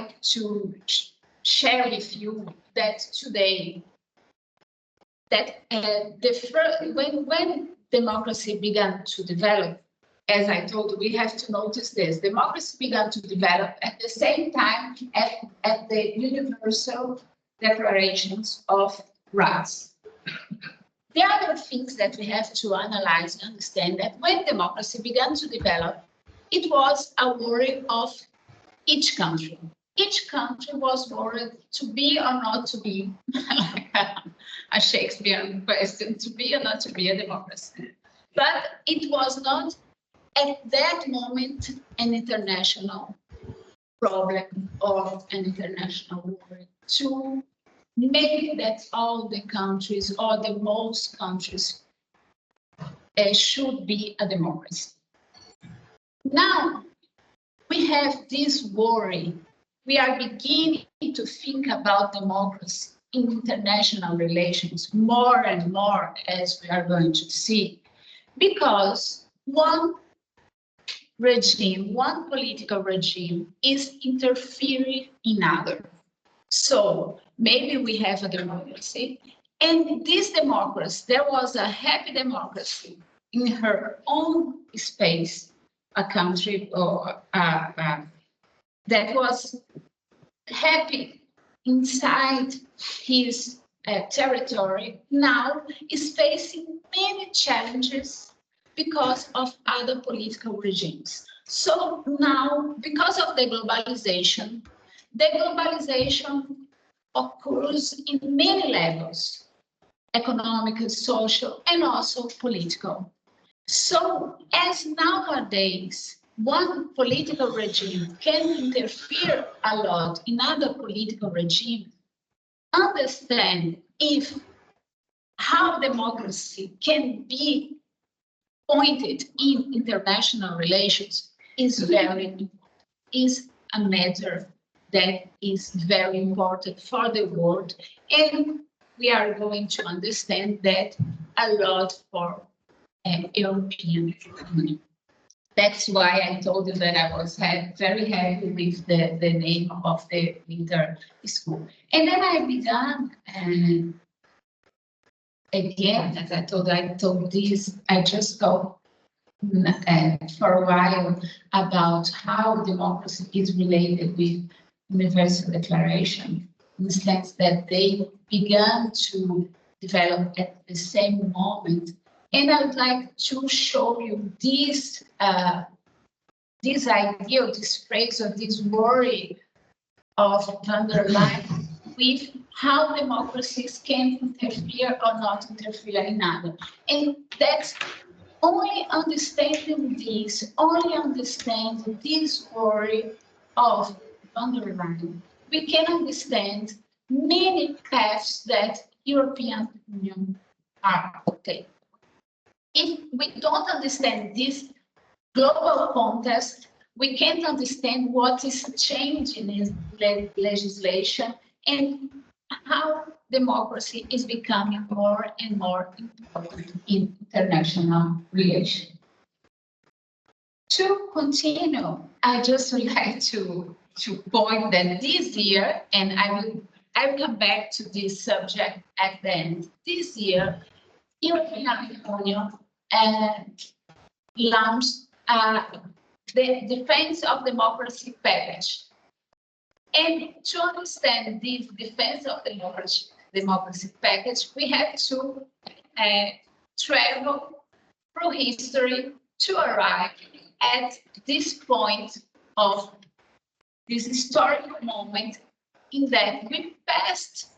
like to share with you that today, that when democracy began to develop, as I told you, we have to notice this. Democracy began to develop at the same time at the Universal Declarations of Rights. The other things that we have to analyze and understand that when democracy began to develop, it was a worry of each country. Each country was worried to be or not to be, a Shakespearean question, to be or not to be a democracy. But it was not at that moment an international problem or an international worry to make that all the countries or the most countries should be a democracy. Now we have this worry. We are beginning to think about democracy in international relations more and more, as we are going to see, because one regime, one political regime is interfering in other. So maybe we have a democracy, and this democracy, there was a happy democracy in her own space, a country or that was happy inside his territory, now is facing many challenges because of other political regimes. So now, because of the globalization occurs in many levels, economic, social, and also political. So as nowadays, one political regime can interfere a lot in other political regimes, understand if how democracy can be pointed in international relations is a matter that is very important for the world, and we are going to understand that a lot for European Union. That's why I told you that I was very happy with the name of the winter school. And then I began, again, as I told this, I just talked for a while about how democracy is related with Universal Declaration, in the sense that they began to develop at the same moment. And I would like to show you this idea, this phrase, or this worry of van der Leyen with how democracies can interfere or not interfere in other. And that's only understanding this worry of van der Leyen, we can understand many paths that European Union are taking. If we don't understand this global context, we can't understand what is changing in legislation and how democracy is becoming more and more important in international relations. To continue, I just would like to point that this year, and I will come back to this subject at the end. This year, European Union launched the Defense of Democracy package. And to understand this Defense of Democracy package, we have to travel through history to arrive at this point of this historic moment in that we passed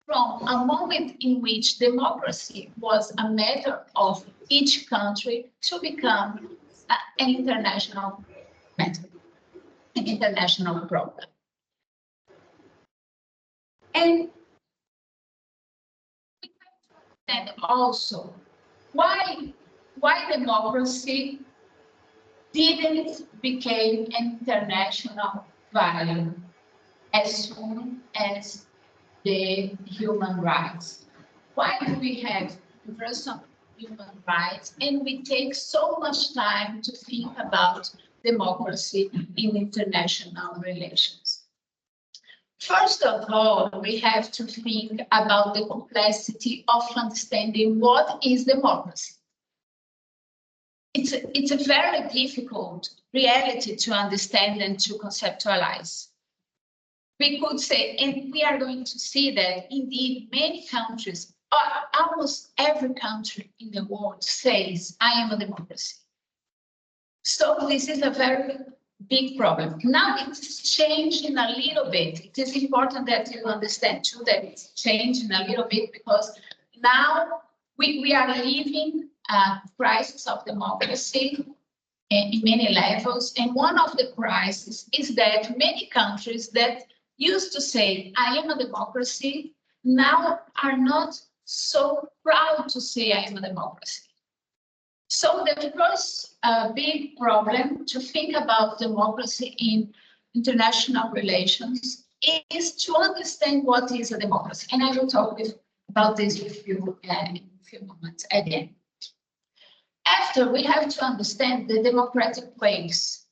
from a moment in which democracy was a matter of each country to become an international matter, an international problem. And we understand also why democracy didn't become an international value as soon as the human rights. Why do we have universal human rights and we take so much time to think about democracy in international relations. First of all, we have to think about the complexity of understanding what is democracy. It's a very difficult reality to understand and to conceptualize. We could say, and we are going to see that indeed many countries, almost every country in the world says, I am a democracy. So this is a very big problem. Now it's changing a little bit. It is important that you understand too that it's changing a little bit because now we are living a crisis of democracy in many levels. And one of the crises is that many countries that used to say, I am a democracy, now are not so proud to say I am a democracy. So the first big problem to think about democracy in international relations is to understand what is a democracy. And I will talk about this with you in a few moments again. After, we have to understand the democratic ways.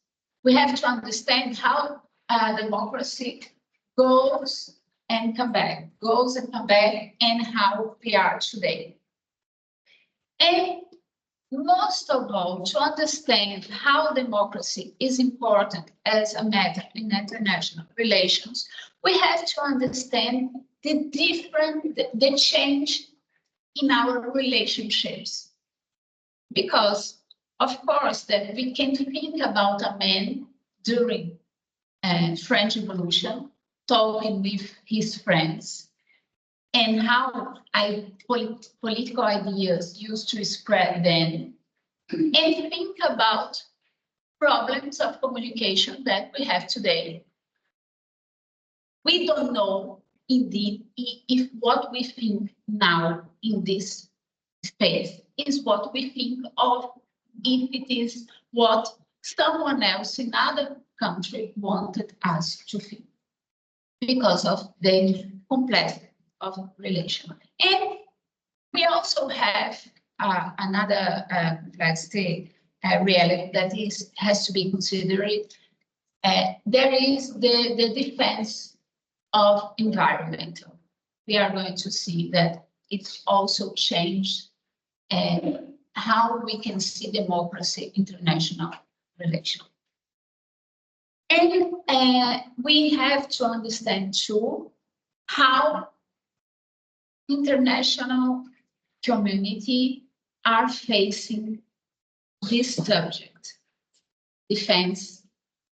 We have to understand how democracy goes and come back, and how we are today. And most of all, to understand how democracy is important as a matter in international relations, we have to understand the change in our relationships. Because, of course, that we can think about a man during French Revolution, talking with his friends, and how political ideas used to spread then, and think about problems of communication that we have today. We don't know, indeed, if what we think now in this space is what we think of, if it is what someone else in another country wanted us to think, because of the complexity of relation. And we also have another complexity reality that has to be considered. There is the defense of environmental. We are going to see that it's also changed how we can see democracy international relations. And we have to understand too how international community are facing this subject, defense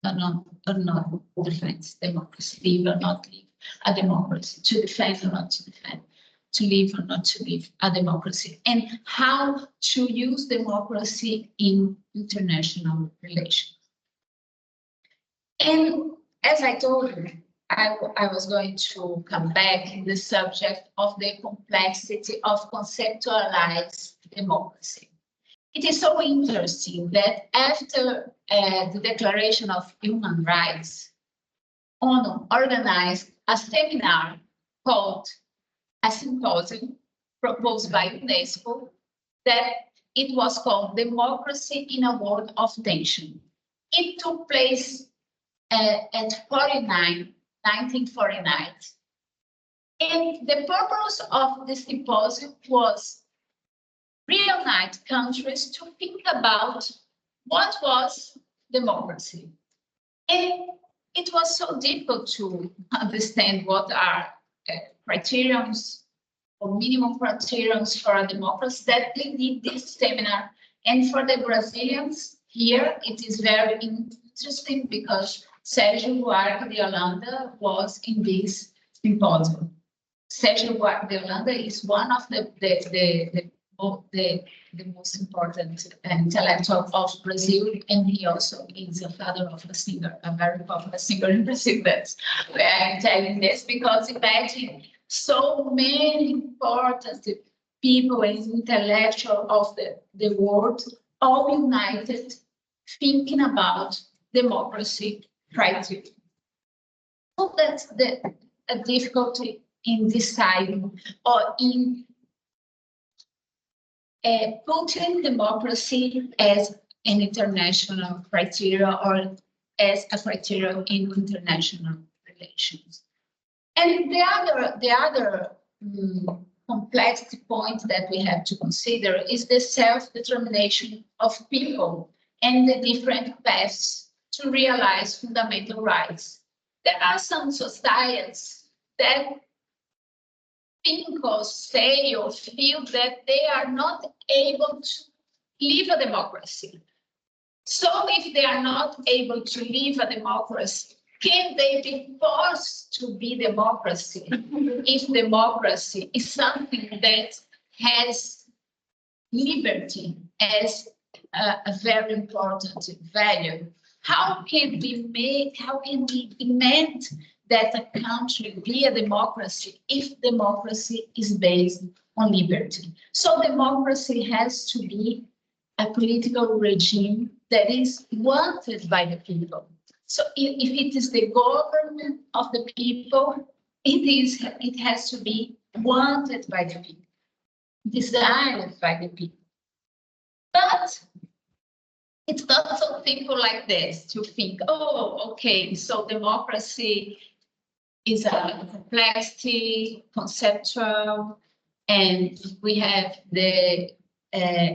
or not defense, democracy, live or not live a democracy, to defend or not to defend, to live or not to live a democracy, and how to use democracy in international relations. And as I told you, I was going to come back in the subject of the complexity of conceptualized democracy. It is so interesting that after the Declaration of Human Rights, ONU organized a seminar called a symposium proposed by UNESCO that it was called Democracy in a World of Tension. It took place at 1949. And the purpose of the symposium was reunite countries to think about what was democracy. And it was so difficult to understand what are criterions or minimum criterions for a democracy that they did this seminar. And for the Brazilians here, it is very interesting because Sérgio Buarque de Holanda was in this symposium. Sérgio Buarque de Holanda is one of the most important intellectual of Brazil, and he also is a father of a singer, a very popular singer in Brazil. That's why I'm telling this, because imagine so many important people and intellectuals of the world all united thinking about democracy criteria. So that's the difficulty in deciding or in putting democracy as an international criteria or as a criteria in international relations. And the other complexity point that we have to consider is the self-determination of people and the different paths to realize fundamental rights. There are some societies that think or say or feel that they are not able to live a democracy. So if they are not able to live a democracy, can they be forced to be democracy if democracy is something that has liberty as a very important value? How can we demand that a country be a democracy if democracy is based on liberty? So democracy has to be a political regime that is wanted by the people. So if it is the government of the people, it has to be wanted by the people, desired by the people. But it's not so simple like this to think, oh, okay, so democracy is a complexity, conceptual, and we have the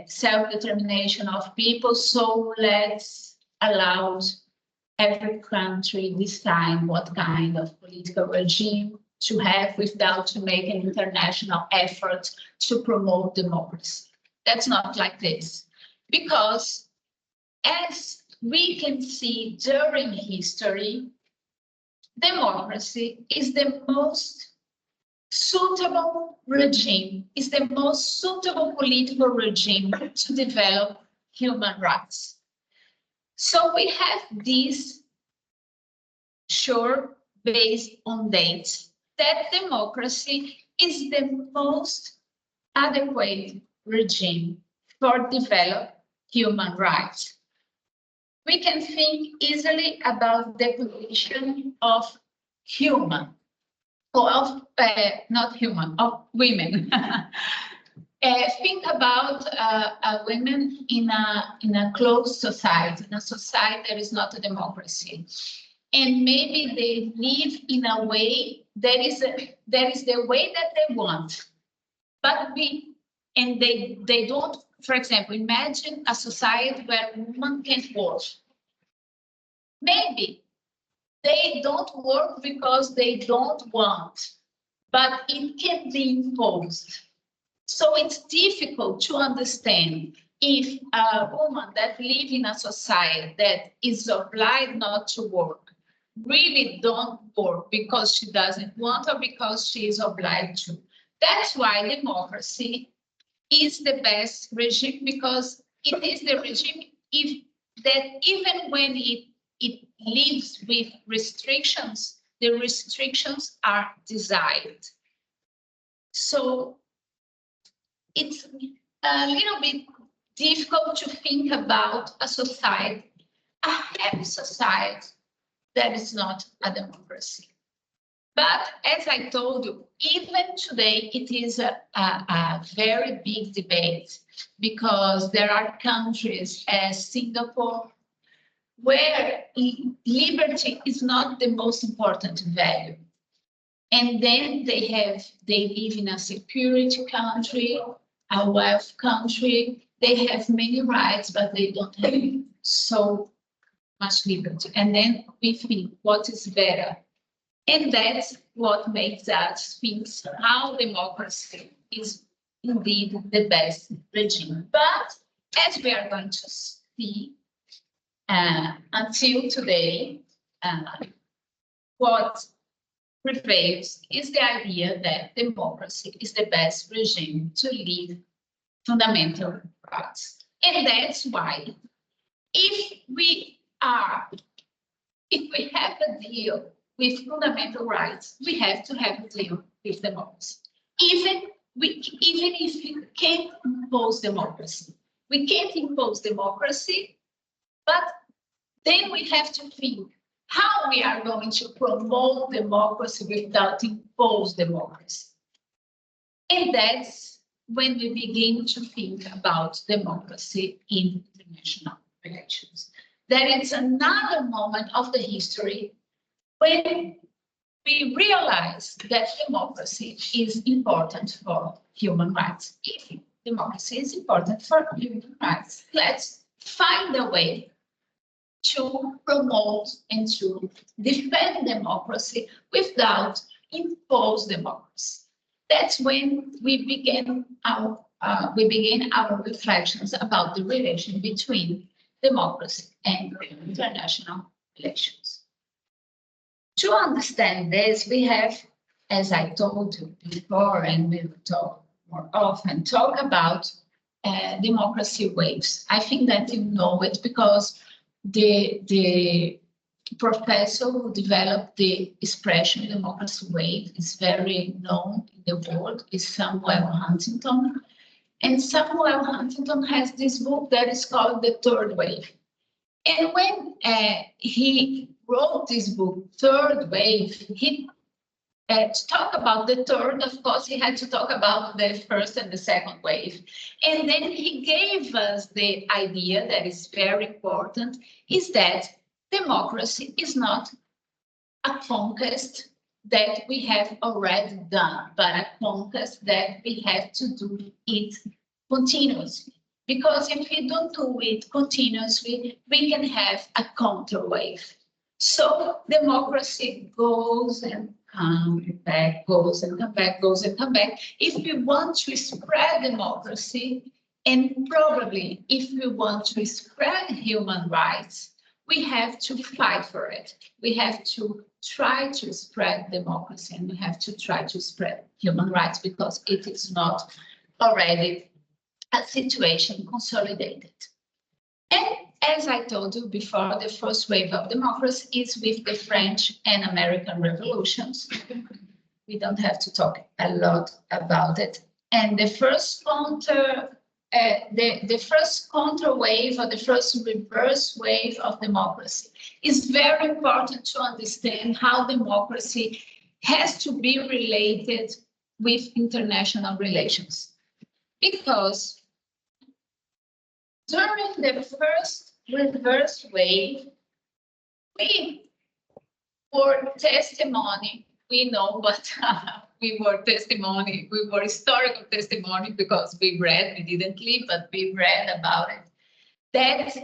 self-determination of people, so let's allow every country decide what kind of political regime to have without to make an international effort to promote democracy. That's not like this. Because as we can see during history, democracy is the most suitable regime, is the most suitable political regime to develop human rights. So we have this sure based on dates that democracy is the most adequate regime for develop human rights. We can think easily about the definition of human, or of not human, of women. Think about women in a closed society, in a society that is not a democracy, and maybe they live in a way that is the way that they want, but they don't. For example, imagine a society where women can't work. Maybe they don't work because they don't want, but it can be imposed. So it's difficult to understand if a woman that lives in a society that is obliged not to work really don't work because she doesn't want or because she is obliged to. That's why democracy is the best regime, because it is the regime that even when it lives with restrictions, the restrictions are desired. So it's a little bit difficult to think about a society, a happy society that is not a democracy. But as I told you, even today, it is a very big debate, because there are countries as Singapore where liberty is not the most important value. And then they live in a security country, a wealth country. They have many rights, but they don't have so much liberty. And then we think, what is better? And that's what makes us think how democracy is indeed the best regime. But as we are going to see, until today, what prevails is the idea that democracy is the best regime to live fundamental rights. And that's why if we have a deal with fundamental rights, we have to have a deal with democracy. Even if we can't impose democracy. We can't impose democracy, but then we have to think how we are going to promote democracy without impose democracy. And that's when we begin to think about democracy in international relations. That it's another moment of the history when we realize that democracy is important for human rights. If democracy is important for human rights, let's find a way to promote and to defend democracy without impose democracy. That's when we begin our reflections about the relation between democracy and international relations. To understand this, we have, as I told you before, and we will talk more often, talk about democracy waves. I think that you know it because the professor who developed the expression democracy wave is very known in the world, is Samuel Huntington. And Samuel Huntington has this book that is called The Third Wave. And when he wrote this book, Third Wave, he to talk about the third, of course, he had to talk about the first and the second wave. And then he gave us the idea that is very important, is that democracy is not a conquest that we have already done, but a conquest that we have to do it continuously. Because if we don't do it continuously, we can have a counter wave. So democracy goes and comes back, goes and come back, goes and come back. If we want to spread democracy, and probably if we want to spread human rights, we have to fight for it. We have to try to spread democracy, and we have to try to spread human rights because it is not already a situation consolidated. And as I told you before, the first wave of democracy is with the French and American revolutions. We don't have to talk a lot about it. And the first counter wave or the first reverse wave of democracy is very important to understand how democracy has to be related with international relations. Because during the first reverse wave, we were testimony, we know, but we were historical testimony because we read, we didn't live, but we read about it, that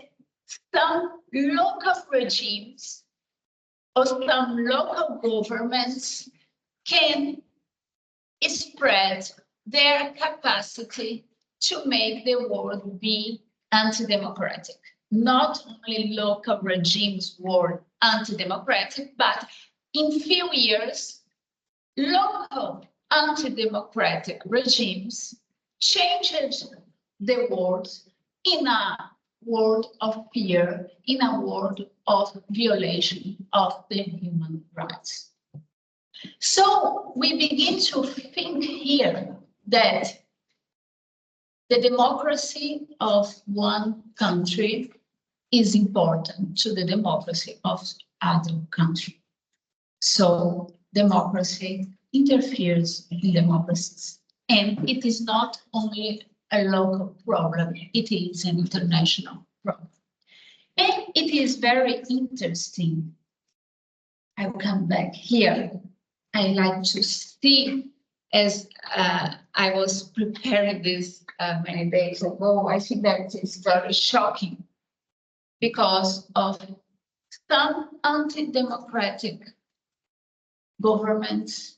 some local regimes or some local governments can spread their capacity to make the world be anti-democratic. Not only local regimes were anti-democratic, but in few years, local anti-democratic regimes changed the world in a world of fear, in a world of violation of the human rights. So we begin to think here that the democracy of one country is important to the democracy of other countries. So democracy interferes in democracies. And it is not only a local problem, it is an international problem. And it is very interesting. I'll come back here. I like to see, as I was preparing this many days ago, I think that it is very shocking because of some anti-democratic governments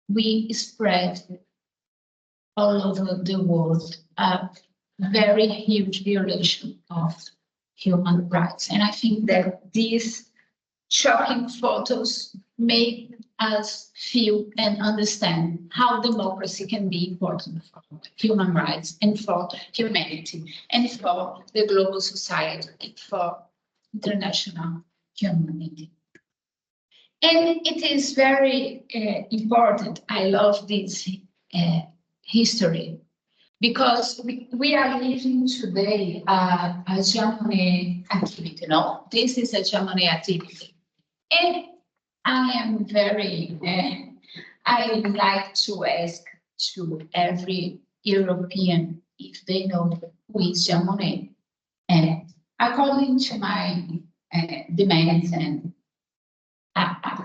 we spread all over the world a very huge violation of human rights. And I think that these shocking photos make us feel and understand how democracy can be important for human rights and for humanity and for the global society and for international humanity. And it is very important. I love this history because we are living today a hegemony activity. No, this is a hegemony activity. And I am very, I like to ask to every European if they know who is hegemony. And according to my demands, and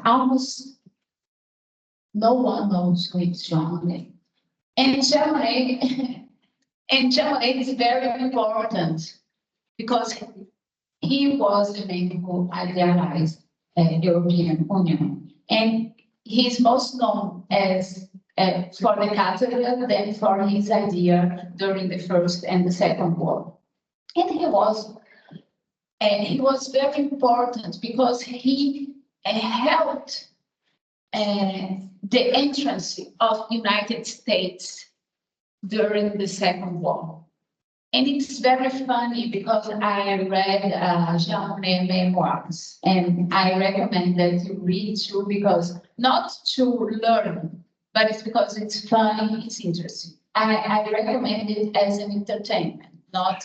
almost no one knows who is Jean Monnet. And Jean Monnet, and Jean Monnet is very important because he was the man who idealized the European Union. And he's most known as for the cathedral than for his idea during the First and the Second War. And he was very important because he helped the entrance of United States during the Second War. And it's very funny because I read Jean Monnet memoirs, and I recommend that you read too, because not to learn, but it's because it's funny, it's interesting. I recommend it as an entertainment, not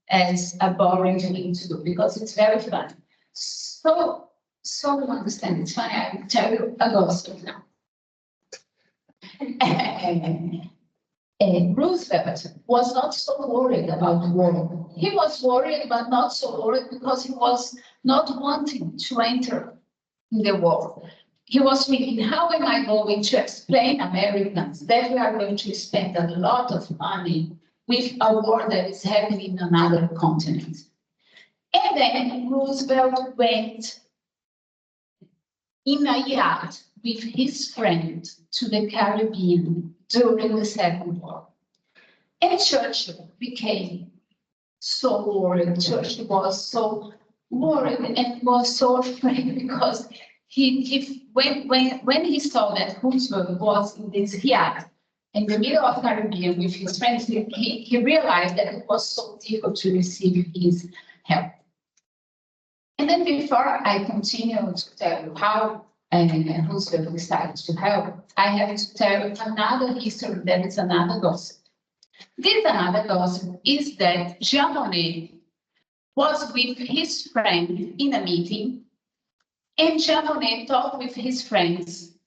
as a boring thing to do, because it's very fun. So you understand, it's funny. I will tell you a gossip now. Roosevelt was not so worried about the war. He was worried, but not so worried because he was not wanting to enter in the war. He was thinking, how am I going to explain Americans that we are going to spend a lot of money with a war that is happening in another continent? And then Roosevelt went in a yacht with his friend to the Caribbean during the Second War. And Churchill became so worried. Churchill was so worried and was so afraid because when he saw that Roosevelt was in this yacht in the middle of the Caribbean with his friends, he realized that it was so difficult to receive his help. And then before I continue to tell you how Roosevelt decided to help, I have to tell another history that is another gossip. This another gossip is that Jean Monnet was with his friend in a meeting, and Jean Monnet talked with his friends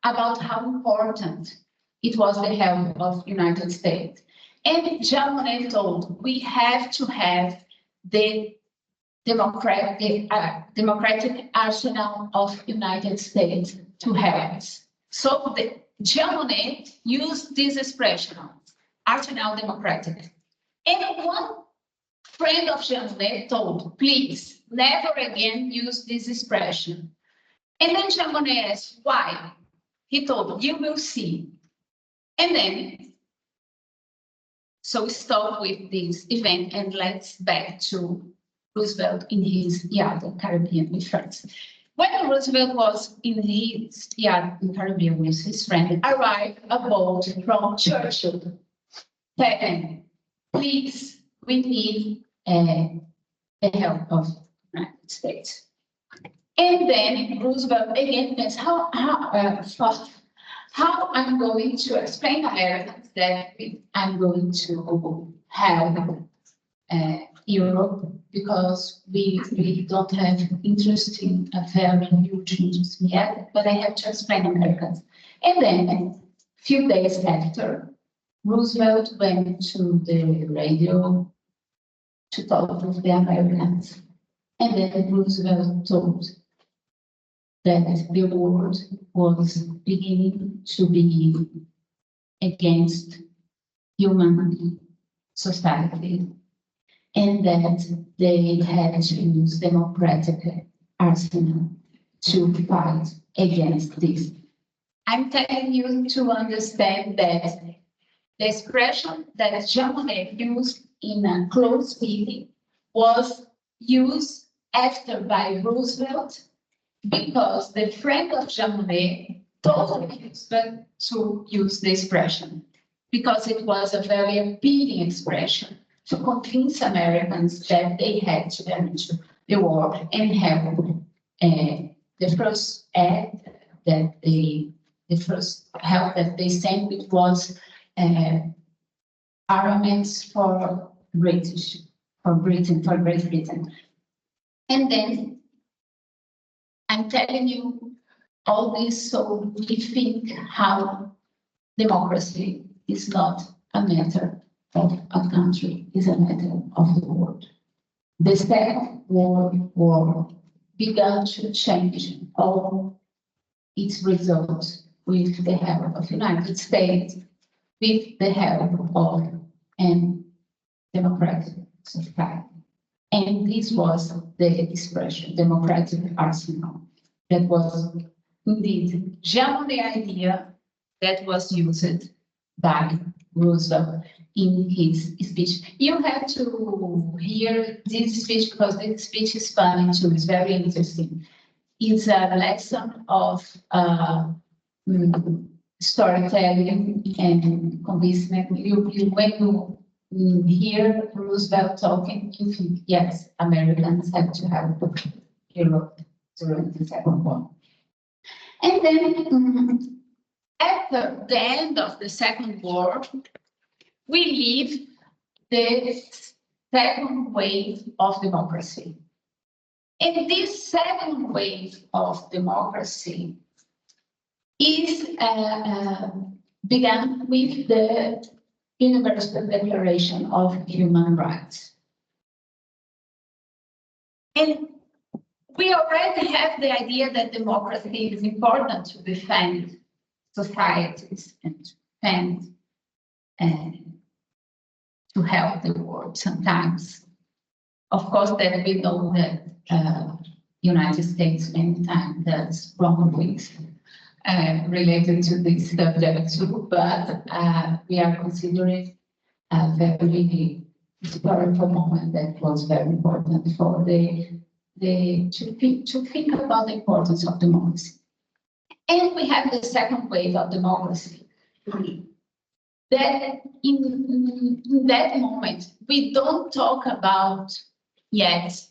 about how important it was the help of the United States. And Jean Monnet told, we have to have the democratic arsenal of United States to help us. So Jean Monnet used this expression, arsenal democratic. And one friend of Jean Monnet told, please, never again use this expression. And then Jean Monnet asked, why? He told, you will see. And then, so we stop with this event and let's back to Roosevelt in his yacht in Caribbean with friends. When Roosevelt was in his yacht in Caribbean with his friend, arrived a boat from Churchill saying, please, we need the help of the United States. And then Roosevelt again asked, how I'm going to explain to Americans that I'm going to help Europe because we don't have interest in a very huge interest yet, but I have to explain Americans. And then a few days after, Roosevelt went to the radio to talk with the Americans. And then Roosevelt told that the world was beginning to be against human society, and that they had to use democratic arsenal to fight against this. I'm telling you to understand that the expression that Jean Monnet used in a closed meeting was used after by Roosevelt because the friend of Jean Monnet told Roosevelt to use the expression because it was a very appealing expression to convince Americans that they had to enter the war and help. The first act that the first help that they sent it was armaments for Great Britain. And then I'm telling you all this so we think how democracy is not a matter of a country, is a matter of the world. the Second World War began to change all its results with the help of the United States, with the help of an democratic society. And this was the expression, democratic arsenal, that was indeed generally the idea that was used by Roosevelt in his speech. You have to hear this speech because this speech is funny too, it's very interesting. It's a lesson of storytelling and convincement. When you hear Roosevelt talking, you think, yes, Americans have to have Europe during the Second War. And then after the end of the Second War, we live the second wave of democracy. And this second wave of democracy is began with the Universal Declaration of Human Rights. And we already have the idea that democracy is important to defend societies and to defend and to help the world sometimes. Of course, that we know that United States many times does wrong things related to this subject too, but we are considering a very historical moment that was very important for to think about the importance of democracy. And we have the second wave of democracy. That in that moment, we don't talk about yet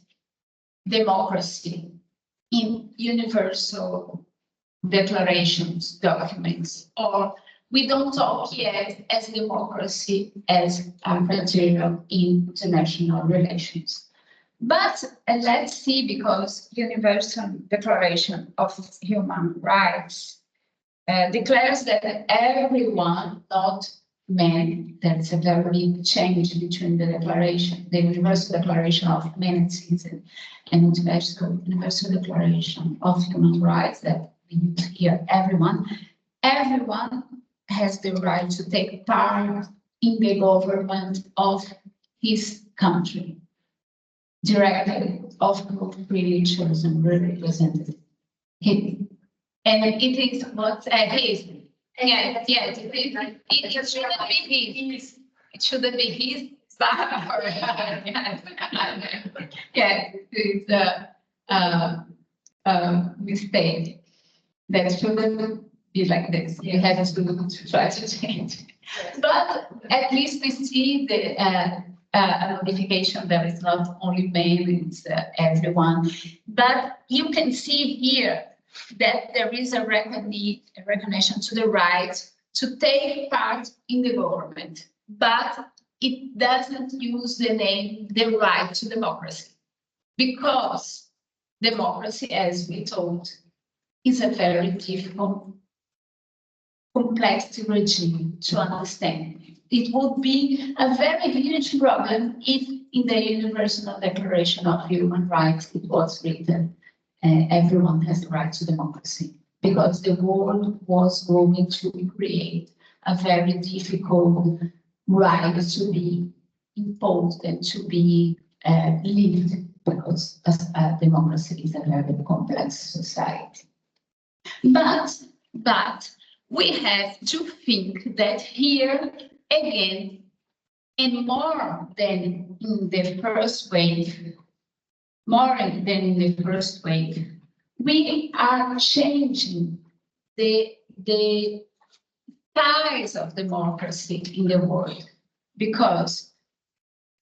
democracy in universal declarations, documents, or we don't talk yet as democracy as a material in international relations. But let's see, because Universal Declaration of Human Rights declares that everyone, not men, that's a very big change between the declaration, the Universal Declaration of Humanities and Universal Declaration of Human Rights that we use here, everyone has the right to take part in the government of his country, directly of freely chosen representative. And it is what his. Yes, it shouldn't be his. It shouldn't be his. Yes, it's a mistake. That shouldn't be like this. You have to try to change. But at least we see the a notification that is not only men, it's everyone. But you can see here that there is a recognition to the right to take part in the government, but it doesn't use the name, the right to democracy, because democracy, as we told, is a very difficult, complex regime to understand. It would be a very huge problem if in the Universal Declaration of Human Rights it was written everyone has the right to democracy, because the world was going to create a very difficult right to be imposed and to be lived, because democracy is a very complex society. But we have to think that here again, and more than in the first wave, we are changing the size of democracy in the world, because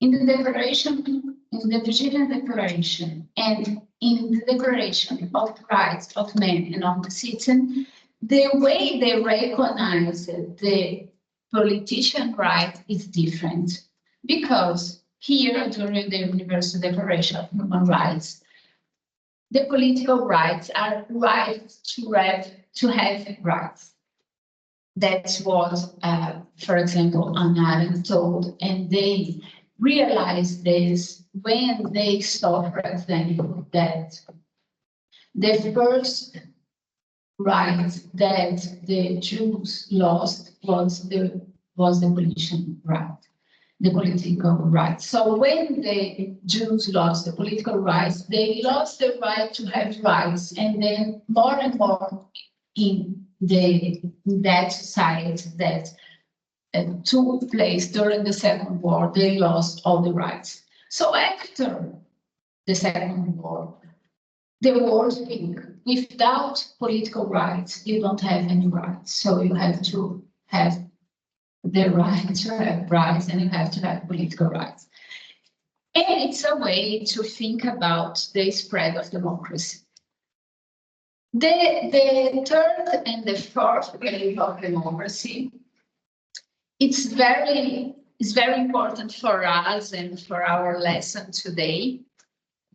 in the declaration, in the Virginia Declaration, and in the Declaration of Rights of Men and of the Citizen, the way they recognize the politician right is different, because here during the Universal Declaration of Human Rights, the political rights are rights to have rights. That's what, for example, Anna Arendt told, and they realized this when they saw, for example, that the first right that the Jews lost was the political right. So when the Jews lost the political rights, they lost the right to have rights, and then more and more in that society that took place during the Second War, they lost all the rights. So after the Second War, the world think without political rights, you don't have any rights. So you have to have the right to have rights, and you have to have political rights. And it's a way to think about the spread of democracy. The third and the fourth wave of democracy, it's very important for us and for our lesson today,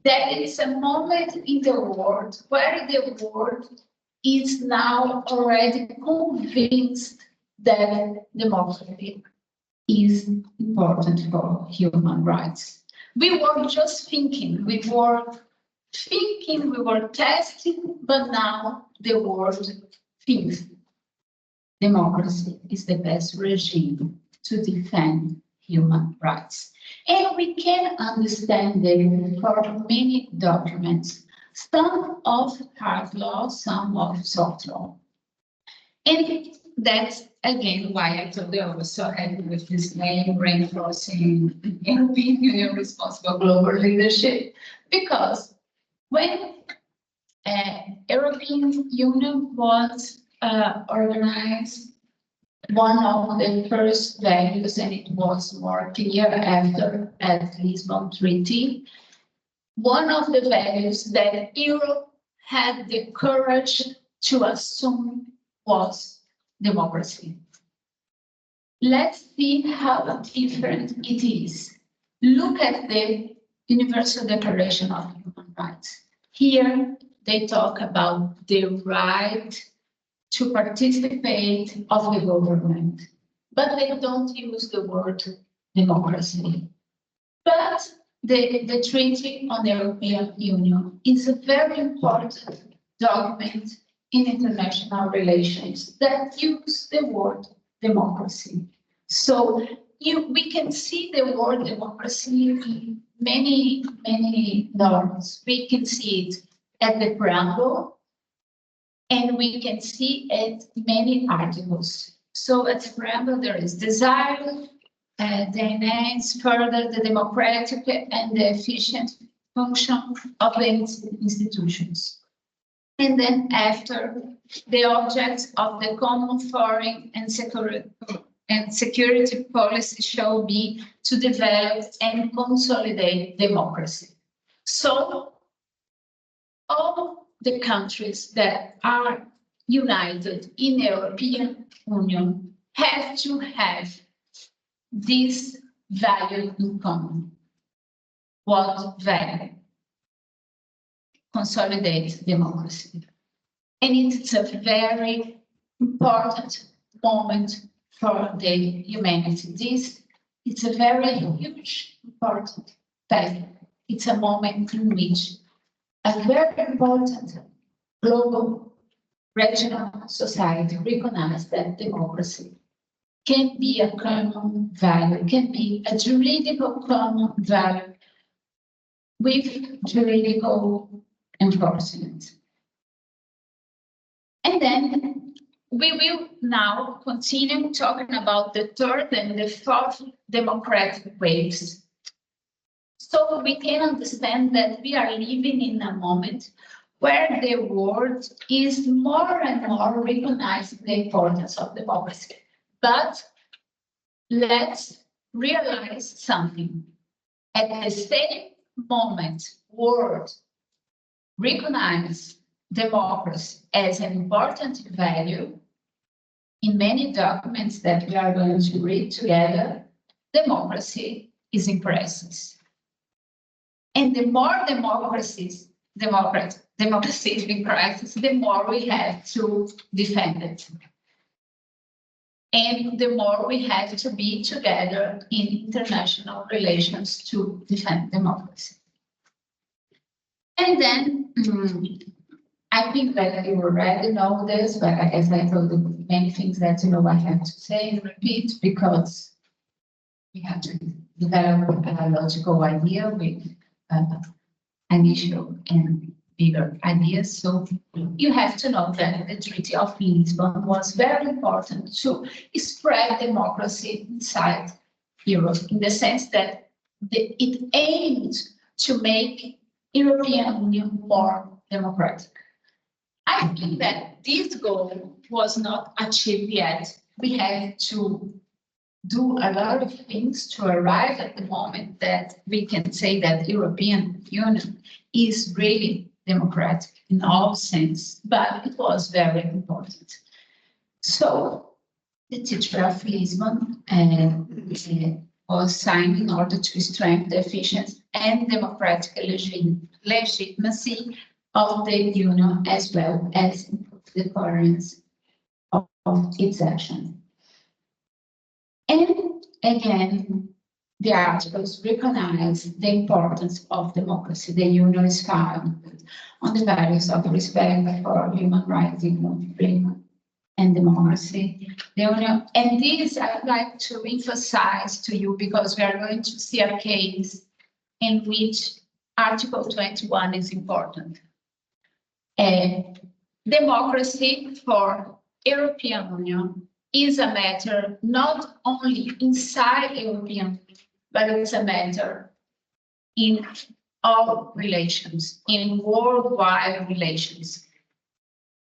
that it's a moment in the world where the world is now already convinced that democracy is important for human rights. We were just thinking, we were testing, but now the world thinks democracy is the best regime to defend human rights. And we can understand them for many documents, some of hard law, some of soft law. And that's, again, why I told you I was so happy with this name, reinforcing European Union responsible global leadership, because when European Union was organized, one of the first values, and it was more clear after at Lisbon Treaty, one of the values that Europe had the courage to assume was democracy. Let's see how different it is. Look at the Universal Declaration of Human Rights. Here, they talk about the right to participate of the government, but they don't use the word democracy. But the Treaty on the European Union is a very important document in international relations that use the word democracy. So we can see the word democracy in many norms. We can see it at the preamble, and we can see it in many articles. So at the preamble, there is desire, the enhance further the democratic and the efficient function of the institutions. And then after, the objects of the common foreign and security policy shall be to develop and consolidate democracy. So all the countries that are united in the European Union have to have this value in common. What value? Consolidate democracy. And it's a very important moment for the humanity. It's a very huge, important value. It's a moment in which a very important global regional society recognizes that democracy can be a common value, can be a juridical common value with juridical enforcement. And then we will now continue talking about the third and the fourth democratic waves. So we can understand that we are living in a moment where the world is more and more recognizing the importance of democracy. But let's realize something. At the same moment, world recognize democracy as an important value. In many documents that we are going to read together, democracy is in crisis. And the more democracy is in crisis, the more we have to defend it. and the more we have to be together in international relations to defend democracy. And then, I think that you already know this, but as I told you, many things that I have to say and repeat, because we have to develop a logical idea with initial and bigger ideas. So you have to know that the Treaty of Lisbon was very important to spread democracy inside Europe, in the sense that it aimed to make European Union more democratic. I think that this goal was not achieved yet. We have to do a lot of things to arrive at the moment that we can say that European Union is really democratic in all sense, but it was very important. So the Treaty of Lisbon was signed in order to strengthen the efficiency and democratic legitimacy of the Union, as well as the coherence of its action. And again, the articles recognize the importance of democracy. The Union is founded on the values of respect for human rights, freedom, and democracy. The Union, and this I would like to emphasize to you, because we are going to see a case in which Article 21 is important. Democracy for European Union is a matter not only inside European Union, but it's a matter in all relations, in worldwide relations.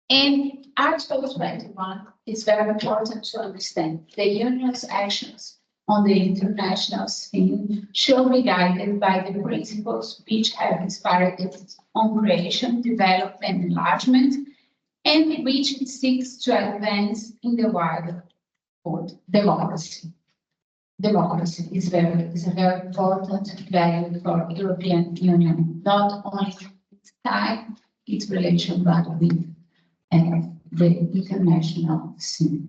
And Article 21 is very important to understand. The Union's actions on the international scene shall be guided by the principles which have inspired its own creation, development, enlargement, and which it seeks to advance in the wider world. Democracy. Democracy is a very important value for European Union, not only inside its relation, but with the international scene.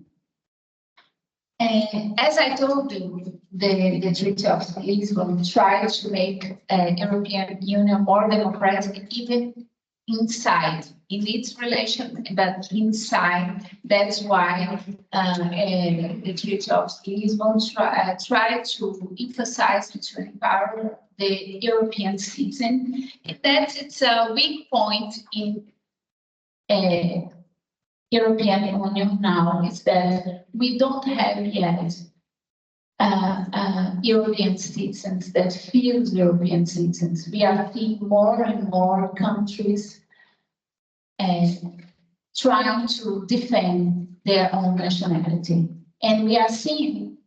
As I told you, the Treaty of Lisbon tried to make European Union more democratic, even inside, in its relation, but inside. That's why the Treaty of Lisbon tried to emphasize, to empower the European citizen. That it's a weak point in European Union now, is that we don't have yet European citizens that feel European citizens. We are seeing more and more countries trying to defend their own nationality. And we are seeing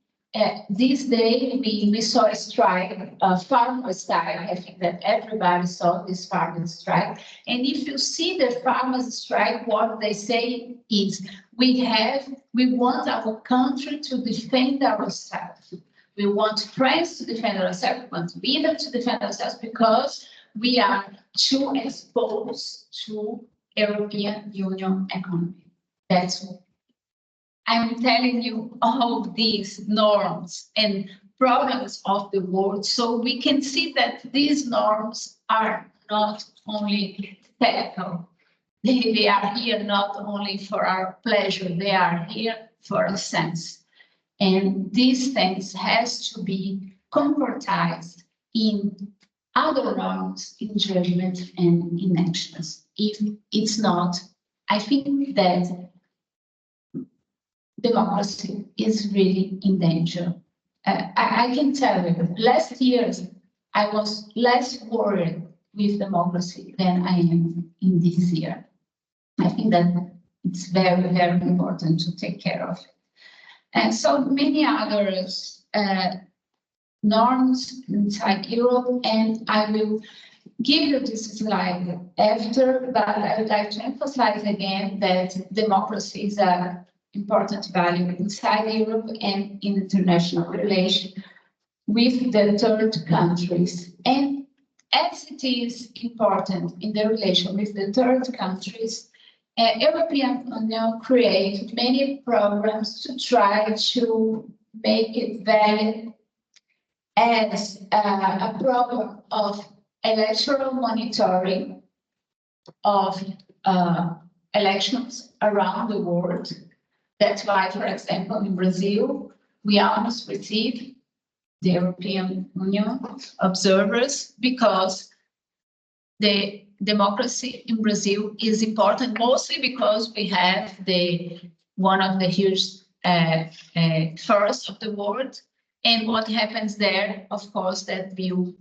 this day, we saw a strike, a farmer strike. I think that everybody saw this farmer strike. And if you see the farmers strike, what they say is, we want our country to defend ourselves. We want France to defend ourselves, we want Sweden to defend ourselves, because we are too exposed to European Union economy. That's what I'm telling you, all these norms and problems of the world, so we can see that these norms are not only technical. They are here not only for our pleasure, they are here for a sense. And these things has to be concretized in other norms, in judgment and in actions. If it's not, I think that democracy is really in danger. I can tell you, last years, I was less worried with democracy than I am in this year. I think that it's very, very important to take care of it. And so many others norms inside Europe, and I will give you this slide after, but I would like to emphasize again that democracy is an important value inside Europe and in international relations with the third countries. And as it is important in the relation with the third countries, European Union created many programs to try to make it valid as a program of electoral monitoring of elections around the world. That's why, for example, in Brazil, we almost received the European Union observers because the democracy in Brazil is important, mostly because we have one of the huge forests of the world, and what happens there, of course, that will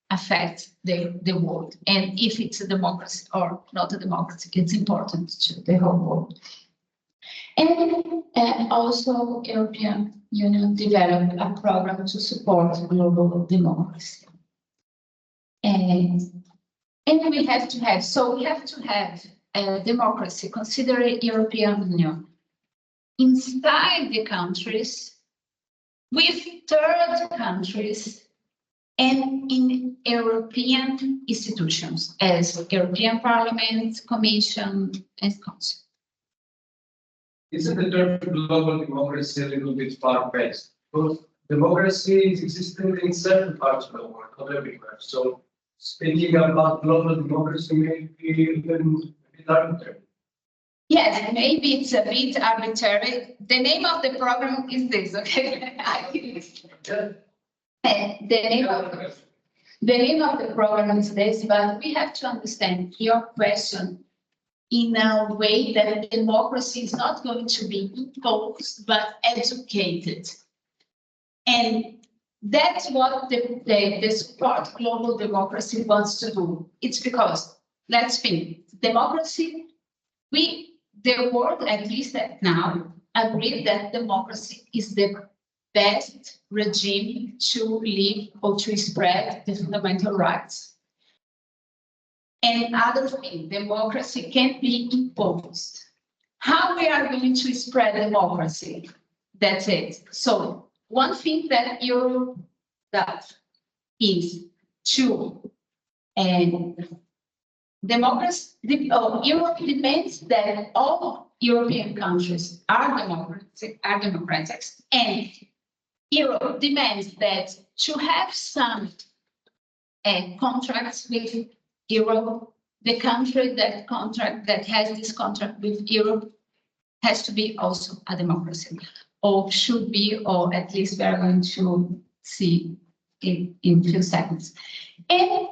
affect the world. And if it's a democracy or not a democracy, it's important to the whole world. And also, European Union developed a program to support global democracy. And we have to have democracy, consider European Union, inside the countries, with third countries, and in European institutions, as European Parliament, Commission, and Council. Isn't the term global democracy a little bit far-fetched? Because democracy is existing in certain parts of the world, not everywhere. So speaking about global democracy may be even a bit arbitrary. Yes, maybe it's a bit arbitrary. The name of the program is this, okay? The name of the program is this, but we have to understand your question in a way that democracy is not going to be imposed, but educated. And that's what the support global democracy wants to do. It's because, let's think, democracy, the world, at least now, agreed that democracy is the best regime to live or to spread the fundamental rights. And other thing, democracy can't be imposed. How we are going to spread democracy? That's it. So one thing that Europe does is to Europe demands that all European countries are democratic, and Europe demands that to have some contracts with Europe, the country that has this contract with Europe has to be also a democracy, or should be, or at least we are going to see in a few seconds. And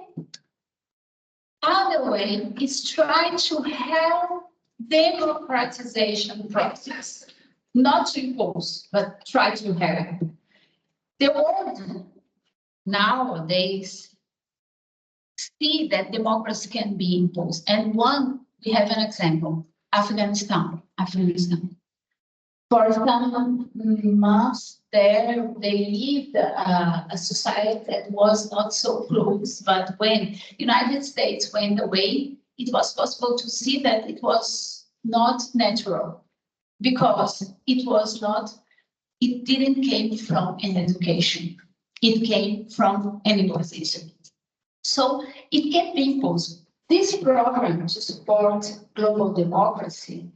other way is try to help democratization process, not to impose, but try to help. The world nowadays see that democracy can be imposed. And we have an example, Afghanistan. For some months there, they lived a society that was not so close, but when United States went away, it was possible to see that it was not natural, because it didn't came from an education. It came from an imposition. So it can be imposed. This program to support global democracy,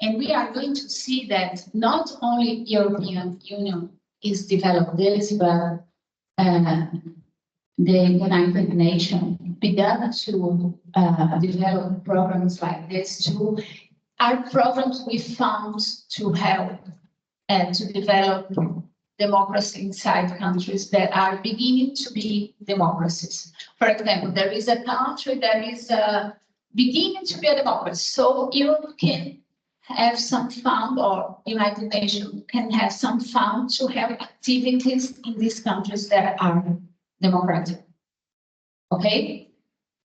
and we are going to see that not only European Union is developed this, but the United Nations began to develop programs like this too. Are programs we found to help to develop democracy inside countries that are beginning to be democracies. For example, there is a country that is beginning to be a democracy. So Europe can have some fund, or United Nations can have some fund to help activities in these countries that are democratic. Okay?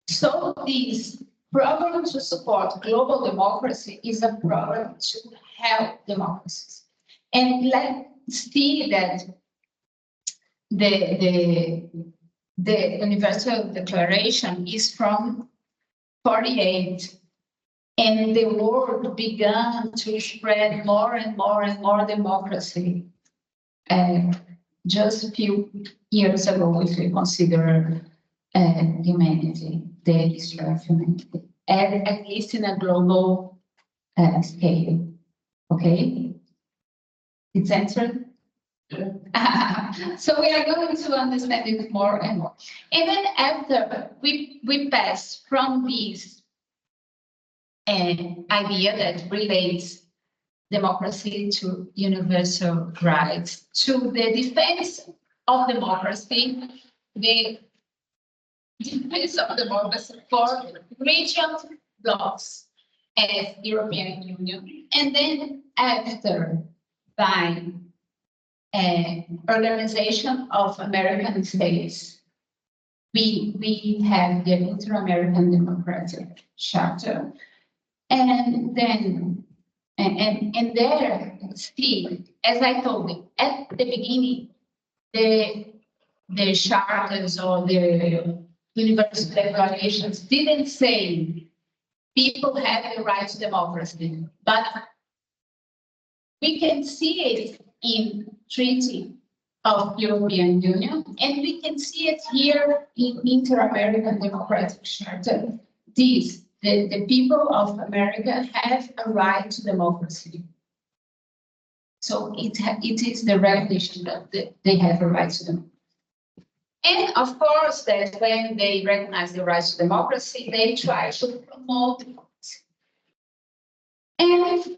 So this program to support global democracy is a program to help democracies. And let's see that the Universal Declaration is from 1948, and the world began to spread more and more and more democracy just a few years ago, if we consider humanity, the history of humanity, and at least in a global scale. Okay, it's answered. So we are going to understand it more and more. And then after we pass from this idea that relates democracy to universal rights to the defense of democracy, the defense of democracy for regional blocks as European Union, and then after by Organization of American States, we have the Inter-American Democratic Charter, and then and there, see, as I told you at the beginning, the charters or the universal declarations didn't say people have the right to democracy, but we can see it in Treaty of European Union, and we can see it here in Inter-American Democratic Charter. The people of America have a right to democracy. So it is the recognition that they have a right to democracy. And of course, that when they recognize the right to democracy, they try to promote democracy. And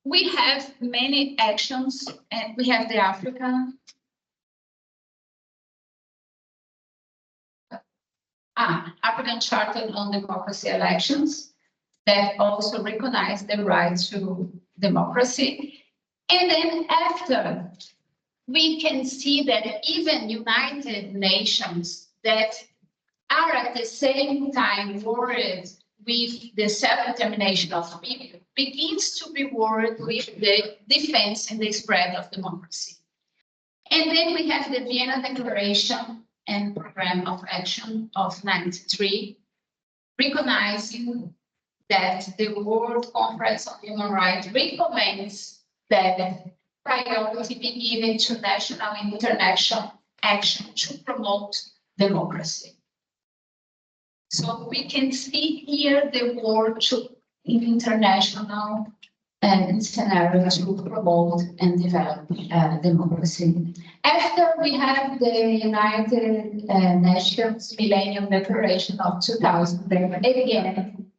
we have many actions, and we have the African Charter on Democracy Elections that also recognize the right to democracy. And then after, we can see that even United Nations that are at the same time worried with the self-determination of people begins to be worried with the defense and the spread of democracy. And then we have the Vienna Declaration and Program of Action of '93, recognizing that the World Conference on Human Rights recommends that priority be given to national and international action to promote democracy. So we can see here the work in international scenario to promote and develop democracy. After we have the United Nations Millennium Declaration of 2000, that again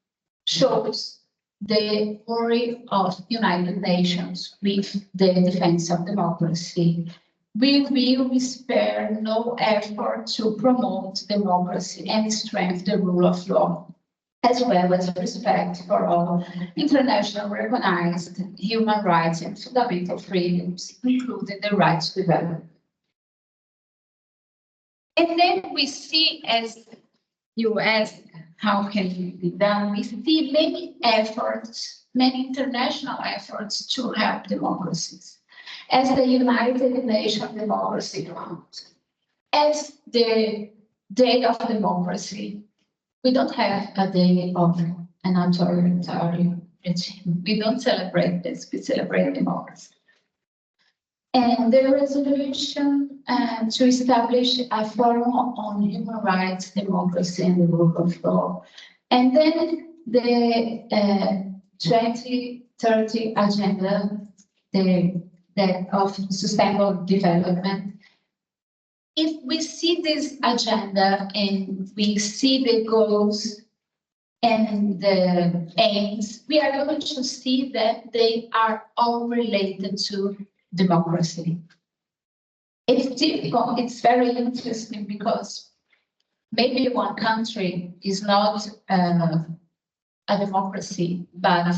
shows the worry of United Nations with the defense of democracy. We will spare no effort to promote democracy and strengthen the rule of law, as well as respect for all international recognized human rights and fundamental freedoms, including the right to develop. And then we see, as you ask, how can it be done? We see many efforts, many international efforts to help democracies. As the United Nations Democracy Fund, as the Day of Democracy, we don't have a day of an authoritarian regime. We don't celebrate this, we celebrate democracy. And the resolution to establish a forum on human rights, democracy, and the rule of law. And then the 2030 agenda of sustainable development. If we see this agenda and we see the goals and the aims, we are going to see that they are all related to democracy. It's difficult, it's very interesting because maybe one country is not a democracy, but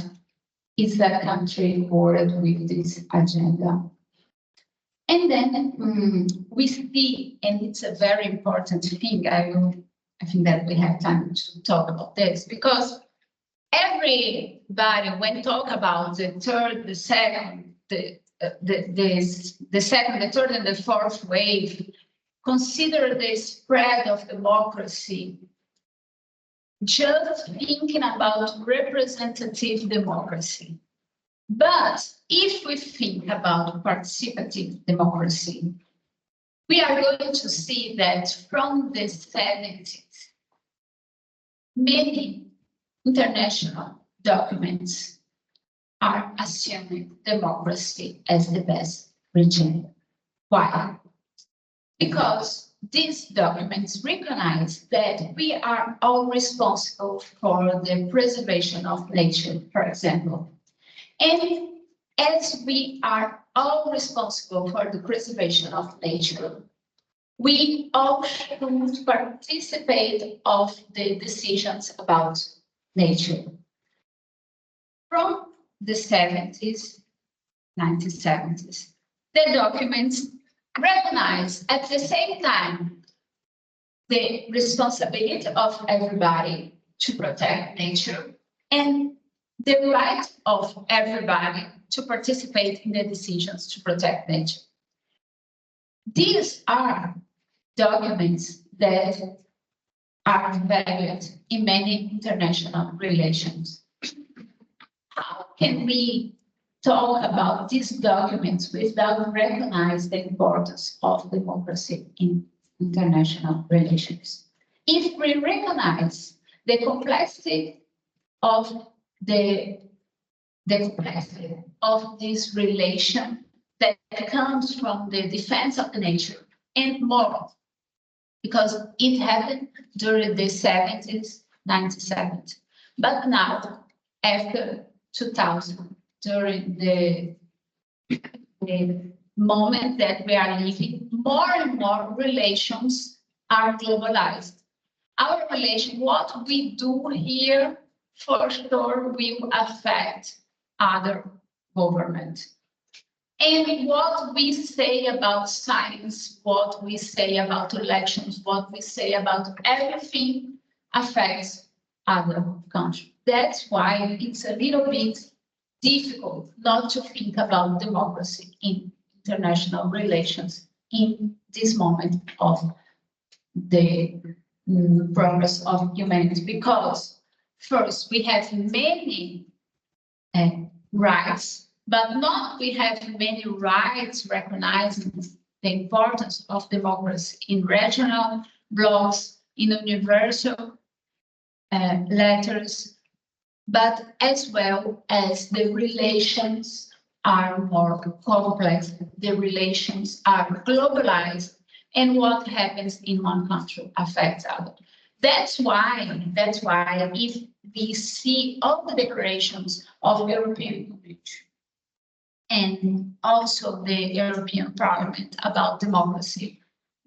is that country worried with this agenda. And then we see, and it's a very important thing, I think that we have time to talk about this, because everybody, when talk about the third, the second, the second, the third, and the fourth wave, consider the spread of democracy just thinking about representative democracy. But if we think about participative democracy, we are going to see that from the 70s, many international documents are assuming democracy as the best regime. Why? Because these documents recognize that we are all responsible for the preservation of nature, for example. And as we are all responsible for the preservation of nature, we all should participate of the decisions about nature. From the 70s, 1970s, the documents recognize at the same time the responsibility of everybody to protect nature and the right of everybody to participate in the decisions to protect nature. These are documents that are valued in many international relations. How can we talk about these documents without recognizing the importance of democracy in international relations? If we recognize the complexity of this relation that comes from the defense of the nature and more, because it happened during the 70s, 1970s. But now, after 2000, during the moment that we are living, more and more relations are globalized. Our relation, what we do here, for sure will affect other governments. And what we say about science, what we say about elections, what we say about everything affects other countries. That's why it's a little bit difficult not to think about democracy in international relations in this moment of the progress of humanity, because first we have many rights, but not we have many rights recognizing the importance of democracy in regional blocks, in universal letters, but as well as the relations are more complex, the relations are globalized, and what happens in one country affects others. That's why if we see all the declarations of the European Commission and also the European Parliament about democracy,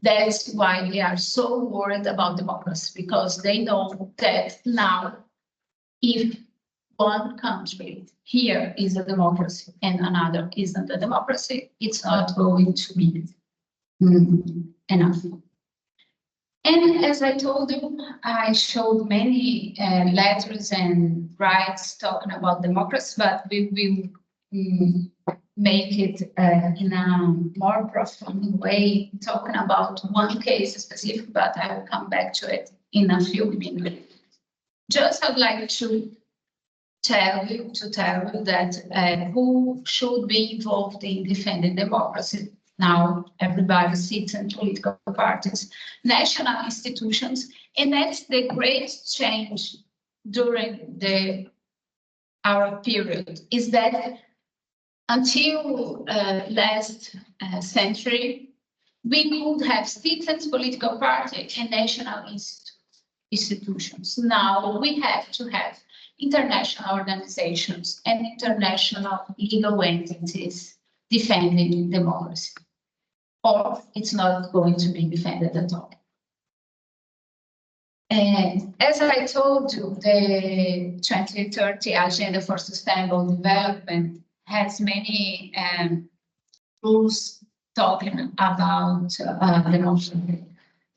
that's why they are so worried about democracy, because they know that now if one country here is a democracy and another isn't a democracy, it's not going to be enough. And as I told you, I showed many letters and rights talking about democracy, but we will make it in a more profound way, talking about one case specific, but I will come back to it in a few minutes. Just I'd like to tell you that who should be involved in defending democracy. Now, everybody sits in political parties, national institutions, and that's the great change during our period, is that until last century, we could have citizens, political parties, and national institutions. Now we have to have international organizations and international legal entities defending democracy, or it's not going to be defended at all. And as I told you, the 2030 Agenda for Sustainable Development has many rules talking about democracy.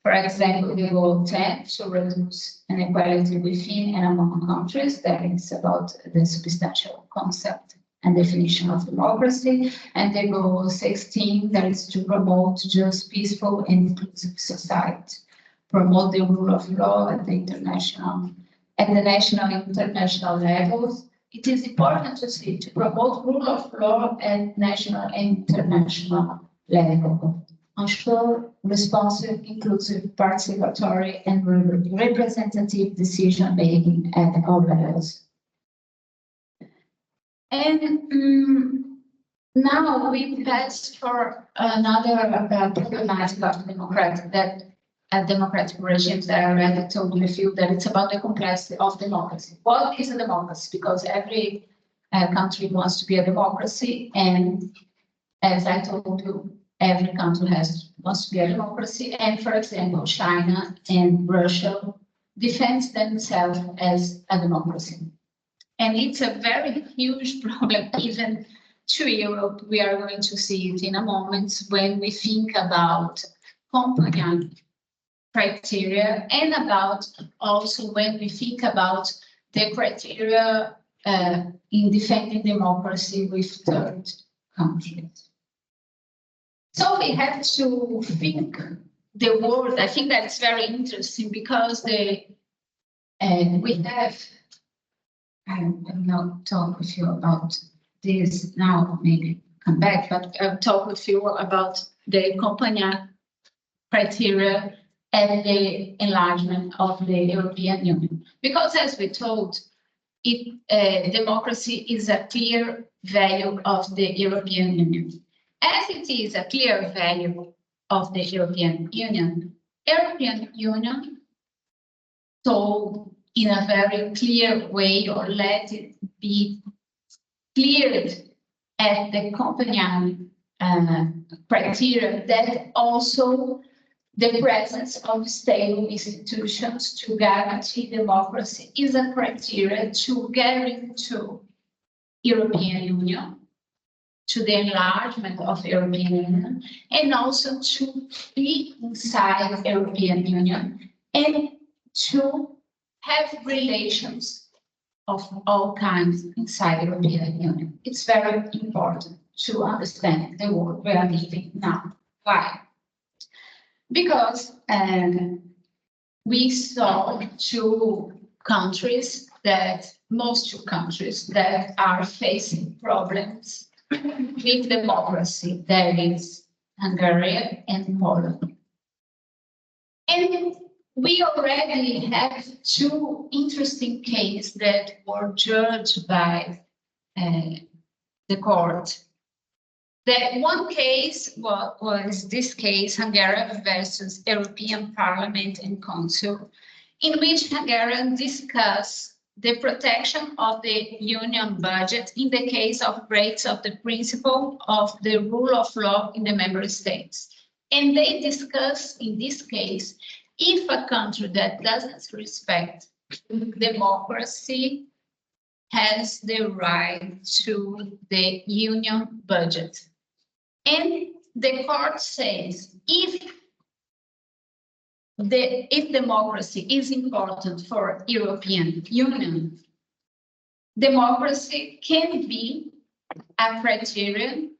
For example, the goal 10 to reduce inequality within and among countries. That is about the substantial concept and definition of democracy. And the goal 16, that is to promote just, peaceful, and inclusive society. Promote the rule of law at the national and international levels. It is important to see to promote rule of law at national and international level. Ensure responsive, inclusive, participatory, and representative decision making at all levels. And now we pass for another problematic of democratic regimes that I already told you that it's about the complexity of democracy. What is a democracy? Because every country wants to be a democracy, and as I told you, every country wants to be a democracy. And for example, China and Russia defends themselves as a democracy. And it's a very huge problem, even to Europe. We are going to see it in a moment when we think about Copenhagen criteria, and about also when we think about the criteria in defending democracy with third countries. So we have to think the word. I think that's very interesting because we have, I will not talk with you about this now, maybe come back, but I'll talk with you about the Copenhagen criteria and the enlargement of the European Union. Because as we told, democracy is a clear value of the European Union. As it is a clear value of the European Union told in a very clear way, or let it be cleared at the Copenhagen criteria, that also the presence of stable institutions to guarantee democracy is a criteria to guarantee European Union, to the enlargement of the European Union, and also to be inside the European Union and to have relations of all kinds inside the European Union. It's very important to understand the world we are living now. Why? Because we saw most two countries that are facing problems with democracy, that is Hungary and Poland. And we already have two interesting cases that were judged by the court. The one case was this case, Hungary versus European Parliament and Council, in which Hungarians discussed the protection of the union budget in the case of breaks of the principle of the rule of law in the member states. And they discussed in this case, if a country that doesn't respect democracy has the right to the union budget. And the court says, if democracy is important for European Union, democracy can be a criterion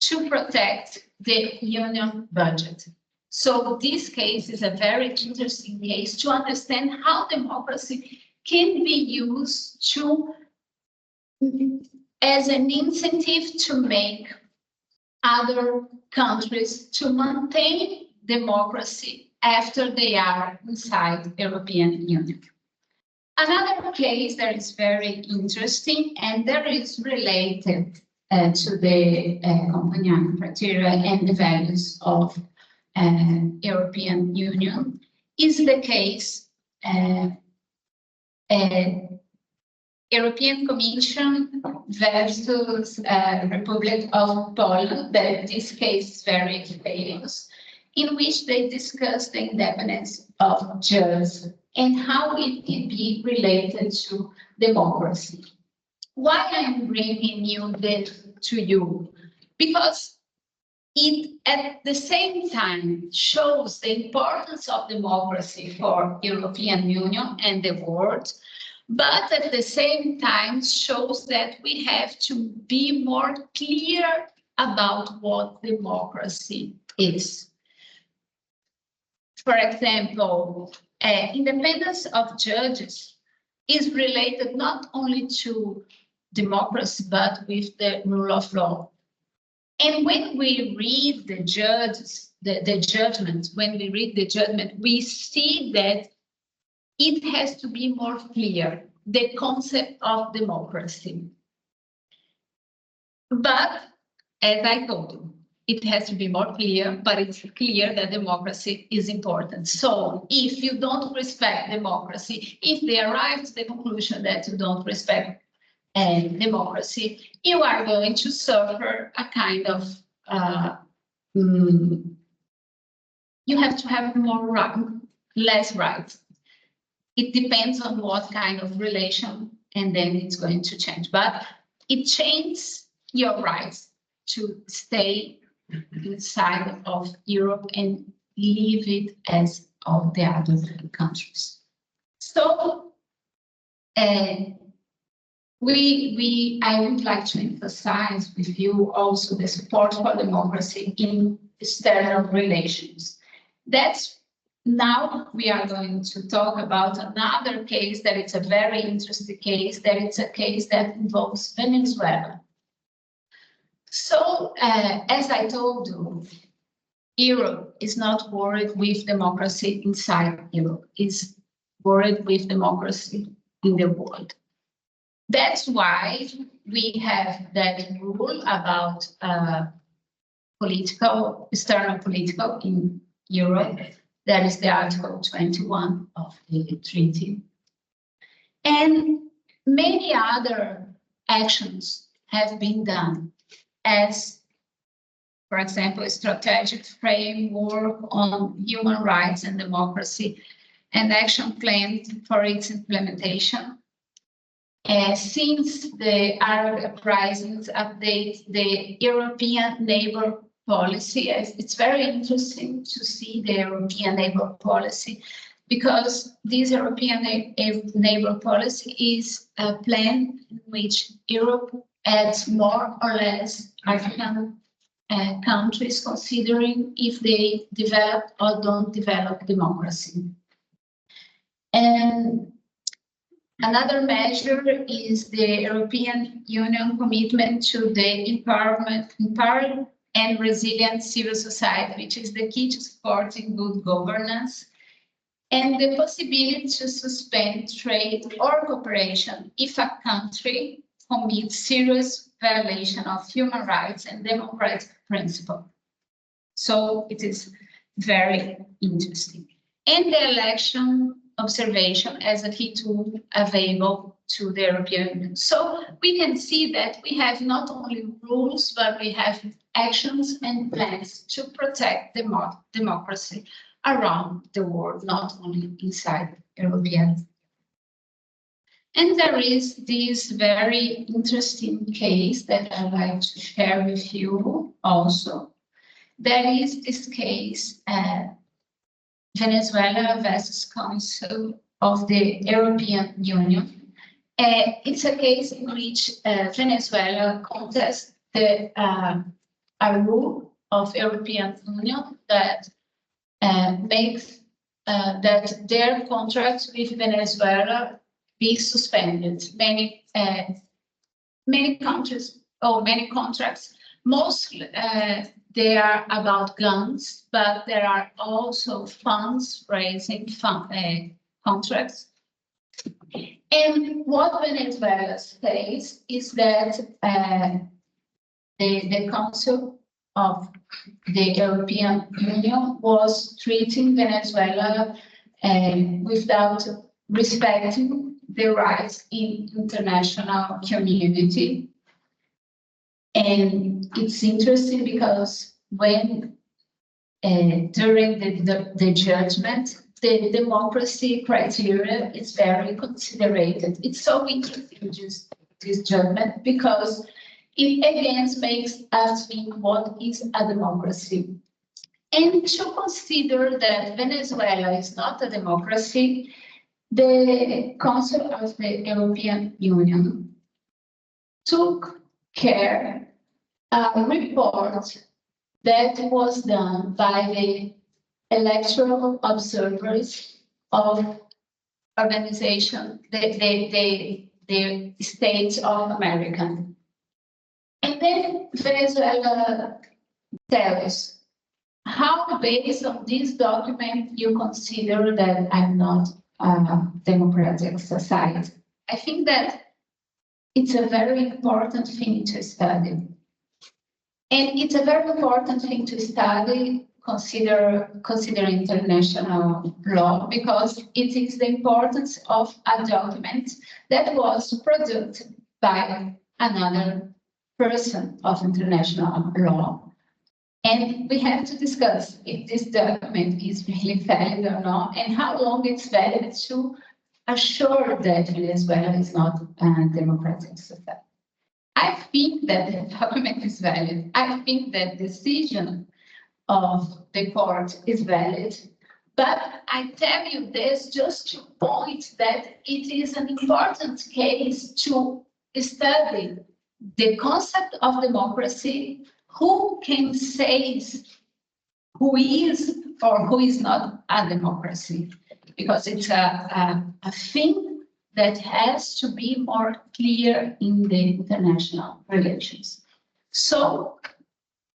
to protect the union budget. So this case is a very interesting case to understand how democracy can be used as an incentive to make other countries to maintain democracy after they are inside the European Union. Another case that is very interesting and that is related to the Copenhagen criteria and the values of European Union is the case European Commission versus Republic of Poland, that this case is very famous, in which they discuss the independence of judges and how it can be related to democracy. Why I'm bringing this to you? Because it at the same time shows the importance of democracy for European Union and the world, but at the same time shows that we have to be more clear about what democracy is. For example, independence of judges is related not only to democracy, but with the rule of law. And when we read the judgment, we see that it has to be more clear, the concept of democracy. But as I told you, it has to be more clear, but it's clear that democracy is important. So if you don't respect democracy, if they arrive to the conclusion that you don't respect democracy, you are going to suffer a kind of, you have to have less rights. It depends on what kind of relation, and then it's going to change. But it changes your rights to stay inside of Europe and leave it as all the other countries. So I would like to emphasize with you also the support for democracy in external relations. That's now we are going to talk about another case that it's a very interesting case, that it's a case that involves Venezuela. So, as I told you, Europe is not worried with democracy inside Europe, it's worried with democracy in the world. That's why we have that rule about external political in Europe. That is the Article 21 of the treaty. And many other actions have been done as, for example, a strategic framework on human rights and democracy and action plan for its implementation. Since the Arab uprisings update the European neighbor policy, it's very interesting to see the European neighbor policy, because this European neighbor policy is a plan in which Europe adds more or less African countries, considering if they develop or don't develop democracy. And another measure is the European Union commitment to the empowered and resilient civil society, which is the key to supporting good governance, and the possibility to suspend trade or cooperation if a country commits serious violation of human rights and democratic principles. So it is very interesting. And the election observation as a key tool available to the European Union. So we can see that we have not only rules, but we have actions and plans to protect democracy around the world, not only inside European. And there is this very interesting case that I'd like to share with you also. There is this case, Venezuela versus Council of the European Union. It's a case in which Venezuela contests a rule of European Union that makes that their contracts with Venezuela be suspended. Many countries or many contracts, mostly they are about guns, but there are also funds raising contracts. And what Venezuela says is that the Council of the European Union was treating Venezuela without respecting the rights in international community. And it's interesting because when during the judgment, the democracy criteria is very considered. It's so interesting, just this judgment, because it again makes us think what is a democracy. And to consider that Venezuela is not a democracy, the Council of the European Union took care a report that was done by the electoral observers of organization, the States of America. And then Venezuela tells how, based on this document, you consider that I'm not a democratic society. I think that it's a very important thing to study. And it's a very important thing to study, consider international law, because it is the importance of a document that was produced by another person of international law. And we have to discuss if this document is really valid or not, and how long it's valid to assure that Venezuela is not a democratic society. I think that the document is valid. I think that decision of the court is valid. But I tell you this just to point that it is an important case to study the concept of democracy, who can say who is or who is not a democracy, because it's a thing that has to be more clear in the international relations. So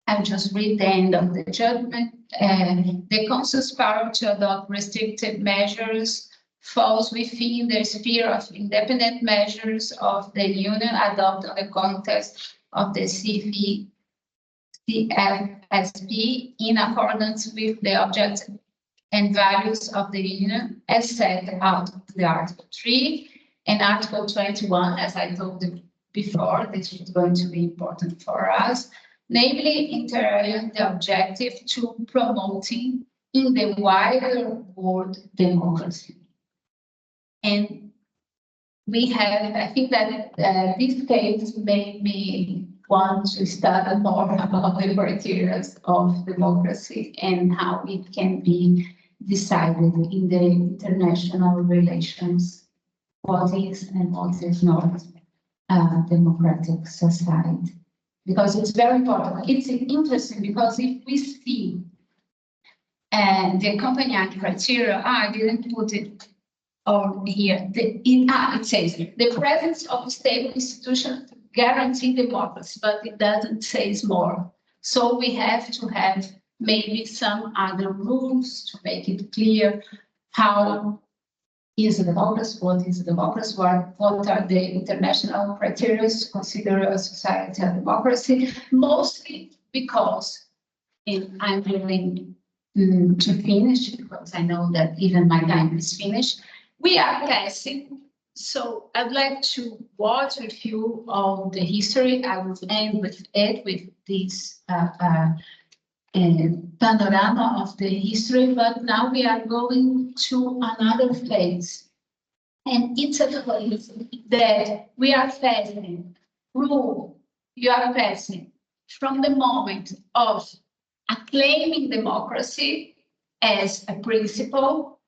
I'll just read the end of the judgment. The Council's power to adopt restrictive measures falls within the sphere of independent measures of the Union adopted on the context of the CFSP in accordance with the objectives and values of the Union as set out in the Article 3 and Article 21, as I told you before. This is going to be important for us, namely, inter alia, the objective to promoting in the wider world democracy. And we have, I think that this case made me want to study more about the criteria of democracy and how it can be decided in the international relations, what is and what is not a democratic society. Because it's very important. It's interesting because if we see the Copenhagen criteria, I didn't put it on here. It says the presence of a stable institution guarantee democracy, but it doesn't say more. So we have to have maybe some other rules to make it clear how is a democracy, what is a democracy, what are the international criteria to consider a society a democracy, mostly because, and I'm willing to finish, because I know that even my time is finished, we are passing. So I'd like to watch with you all the history. I will end with it, with this panorama of the history, but now we are going to another phase. And it's a phase that we are passing through, you are passing from the moment of acclaiming democracy as a principle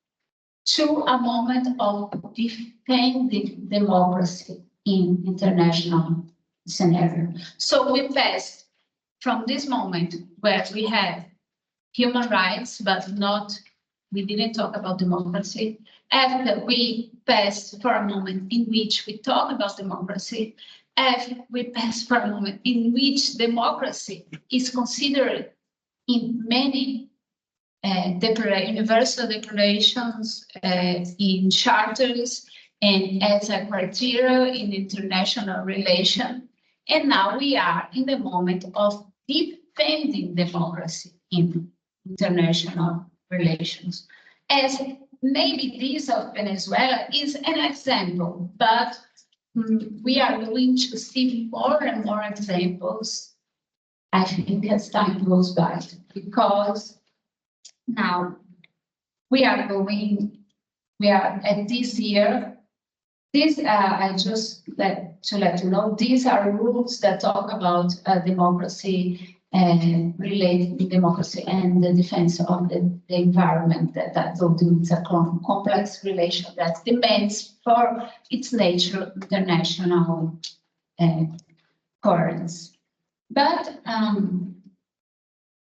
to a moment of defending democracy in international scenario. So we passed from this moment where we had human rights, but we didn't talk about democracy. After we passed for a moment in which we talk about democracy, after we passed for a moment in which democracy is considered in many universal declarations, in charters, and as a criteria in international relation. And now we are in the moment of defending democracy in international relations. As maybe this of Venezuela is an example, but we are going to see more and more examples, I think, as time goes by, because now we are at this year. I just to let you know, these are rules that talk about democracy and related to democracy and the defense of the environment. That I told you, it's a complex relation that demands for its nature international currents. But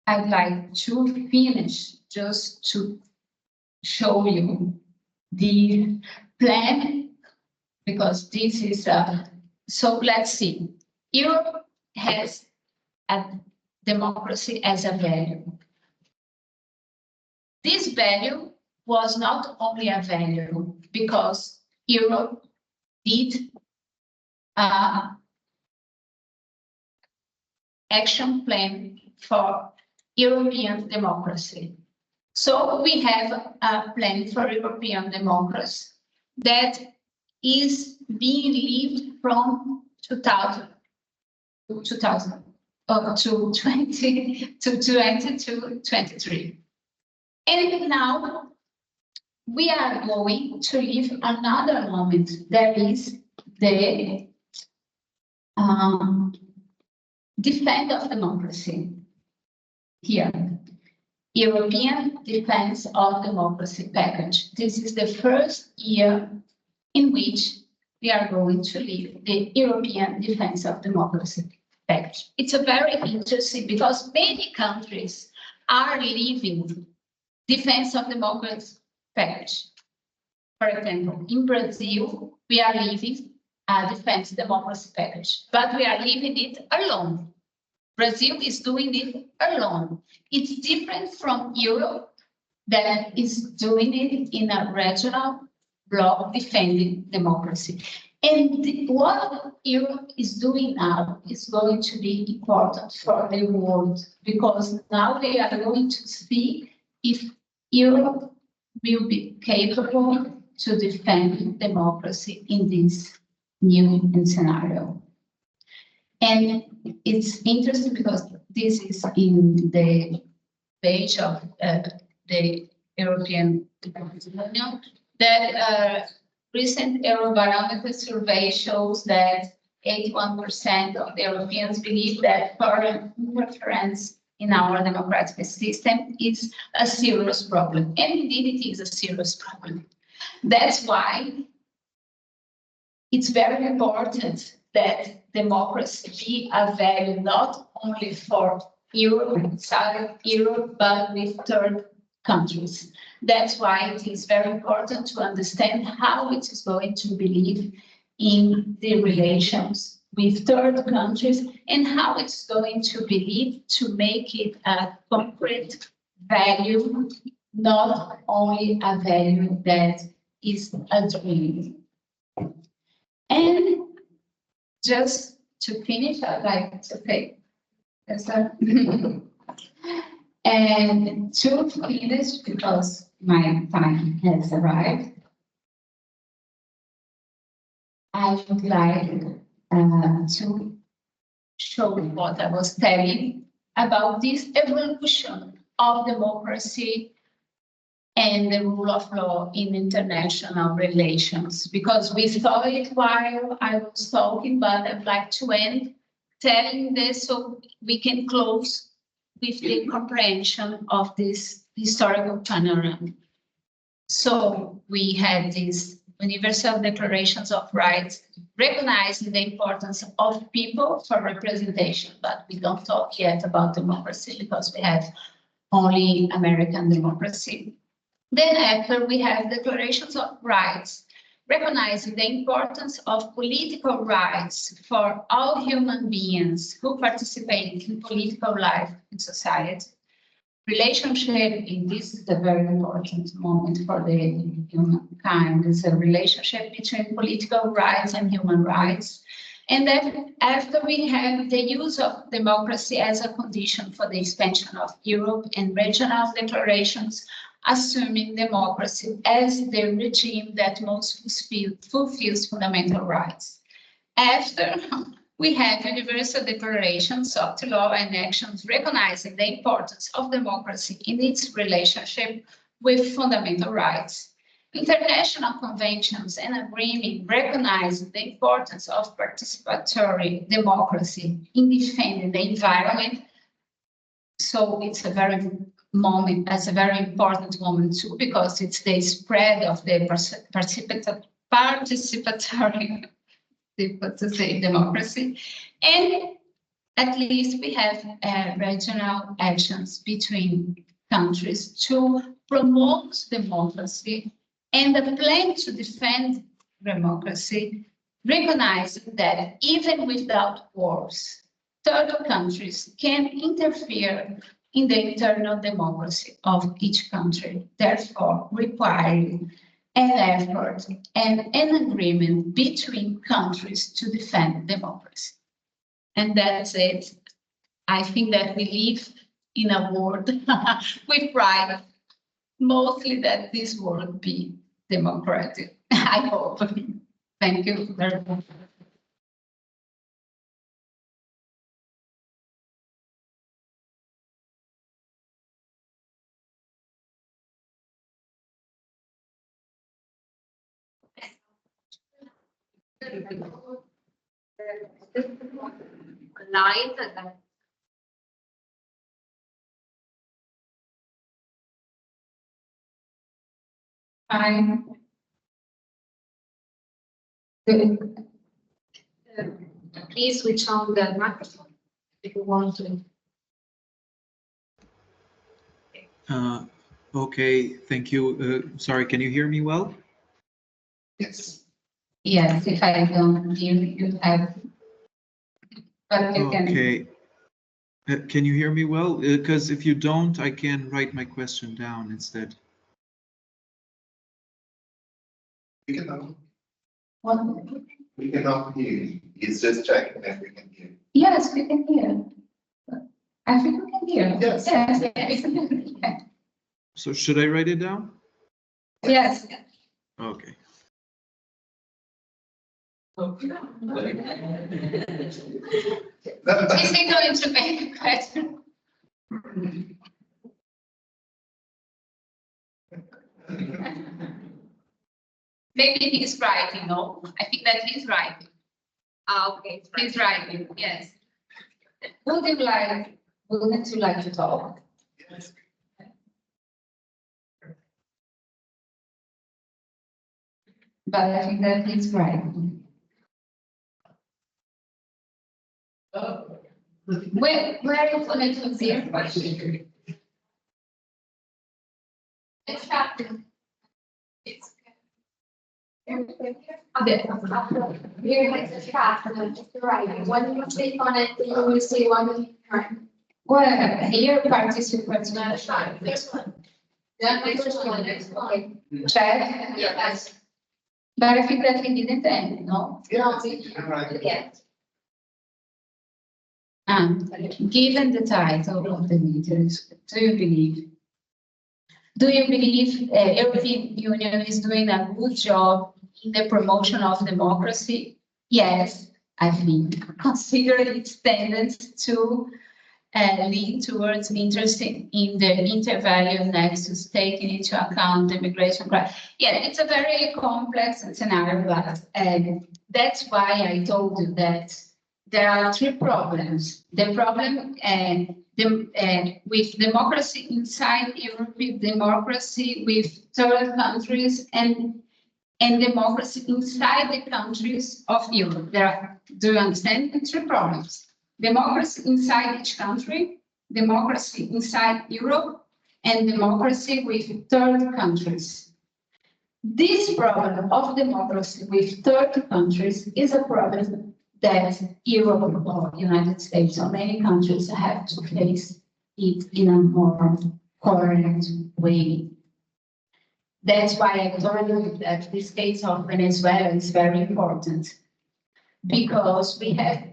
I'd like to finish just to show you the plan, because this is so let's see. Europe has a democracy as a value. This value was not only a value because Europe did action plan for European democracy. So we have a plan for European democracy that is being lived from 2000 to 2023. And now we are going to live another moment. That is the defense of democracy here. European Defense of Democracy package. This is the first year in which we are going to live the European Defense of Democracy package. It's a very interesting because many countries are living Defense of Democracy package. For example, in Brazil, we are living a Defense Democracy package, but we are living it alone. Brazil is doing it alone. It's different from Europe that is doing it in a regional bloc defending democracy. And what Europe is doing now is going to be important for the world, because now they are going to see if Europe will be capable to defend democracy in this new scenario. And it's interesting because this is in the page of the European Union, that recent Eurobarometer survey shows that 81% of the Europeans believe that foreign interference in our democratic system is a serious problem. And indeed, it is a serious problem. That's why it's very important that democracy be a value not only for Europe, inside Europe, but with third countries. That's why it is very important to understand how it is going to believe in the relations with third countries and how it's going to believe to make it a concrete value, not only a value that is a dream. And just to finish, I'd like to say, and to finish, because my time has arrived, I would like to show what I was telling about this evolution of democracy and the rule of law in international relations, because we saw it while I was talking, but I'd like to end telling this so we can close with the comprehension of this historical panorama. So we had these universal declarations of rights, recognizing the importance of people for representation, but we don't talk yet about democracy because we have only American democracy. Then after we have declarations of rights, recognizing the importance of political rights for all human beings who participate in political life in society. Relationship, and this is a very important moment for the humankind, is a relationship between political rights and human rights. And then after we have the use of democracy as a condition for the expansion of Europe and regional declarations, assuming democracy as the regime that most fulfills fundamental rights. After, we have universal declarations, soft law and actions recognizing the importance of democracy in its relationship with fundamental rights. International conventions and agreements recognizing the importance of participatory democracy in defending the environment. So it's a very important moment too, because it's the spread of the participatory democracy. And at least we have regional actions between countries to promote democracy, and the plan to defend democracy, recognizing that even without wars, third countries can interfere in the internal democracy of each country, therefore requiring an effort and an agreement between countries to defend democracy. And that's it. I think that we live in a world with pride, mostly that this world be democratic. I hope. Thank you very much. Fine. Please switch on the microphone if you want to. Okay, thank you. Sorry, can you hear me well? Yes. Yes, if I don't hear you have, but you can. Okay. Can you hear me well? Because if you don't, I can write my question down instead. We cannot, What? we cannot hear you. He's just checking if we can hear. Yes, we can hear. I think we can hear. Yes. Yes. So should I write it down? Yes. Okay. Is he going to make a question? Maybe he's writing, no? I think that he's writing. Okay, he's writing, yes. Wouldn't you like to talk? Yes. But I think that he's writing. Where are you going to hear? It's happening. It's Here it's a chat, right? When you click on it, you will see one turn. well, here participants. This one. Yeah, next one. Chat. Yes. But I think that he didn't end, no? No, Right. yeah. Given the title of the meeting, do you believe European Union is doing a good job in the promotion of democracy? Yes, I think. Considering its tendency to lean towards interest in the inter-value nexus, taking into account the immigration crisis. Yeah, it's a very complex scenario, but that's why I told you that there are three problems. The problem with democracy inside Europe, with democracy with third countries, and democracy inside the countries of Europe. Do you understand the three problems? Democracy inside each country, democracy inside Europe, and democracy with third countries. This problem of democracy with third countries is a problem that Europe or United States or many countries have to face it in a more coherent way. That's why I told you that this case of Venezuela is very important, because we have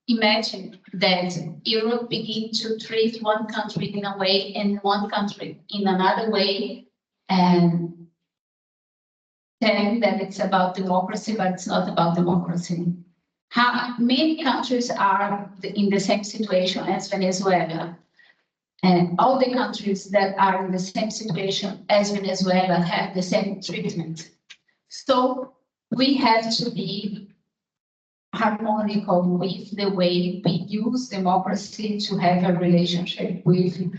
imagined that Europe begin to treat one country in a way and one country in another way, and telling that it's about democracy, but it's not about democracy. How many countries are in the same situation as Venezuela? And all the countries that are in the same situation as Venezuela have the same treatment. So we have to be harmonical with the way we use democracy to have a relationship with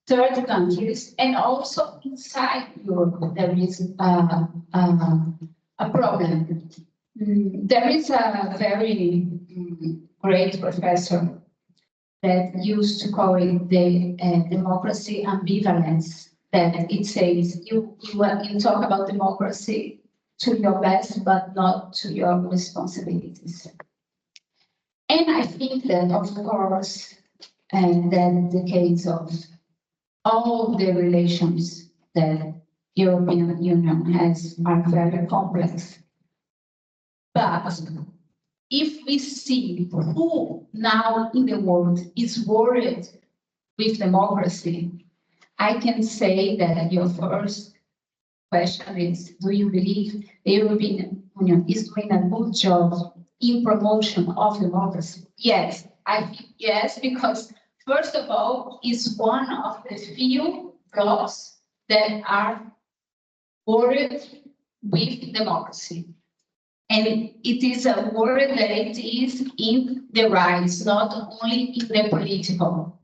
third countries, and also inside Europe there is a problem. There is a very great professor that used to call it the democracy ambivalence, that it says you talk about democracy to your best, but not to your responsibilities. And I think that, of course, and then the case of all the relations that European Union has are very complex. But if we see who now in the world is worried with democracy, I can say that your first question is, do you believe the European Union is doing a good job in promotion of democracy? Yes, I think yes, because first of all, it's one of the few blocks that are worried with democracy. And it is a worry that it is in the rights, not only in the political.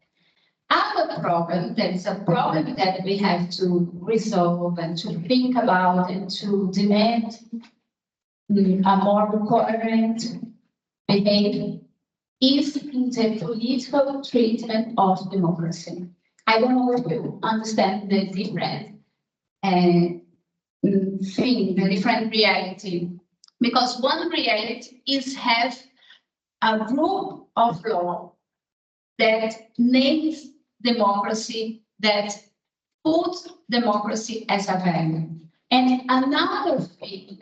Our problem, that is a problem that we have to resolve and to think about and to demand a more coherent behavior, is in the political treatment of democracy. I don't know if you understand the different thing, the different reality. Because one reality is have a group of law that names democracy, that puts democracy as a value. And another thing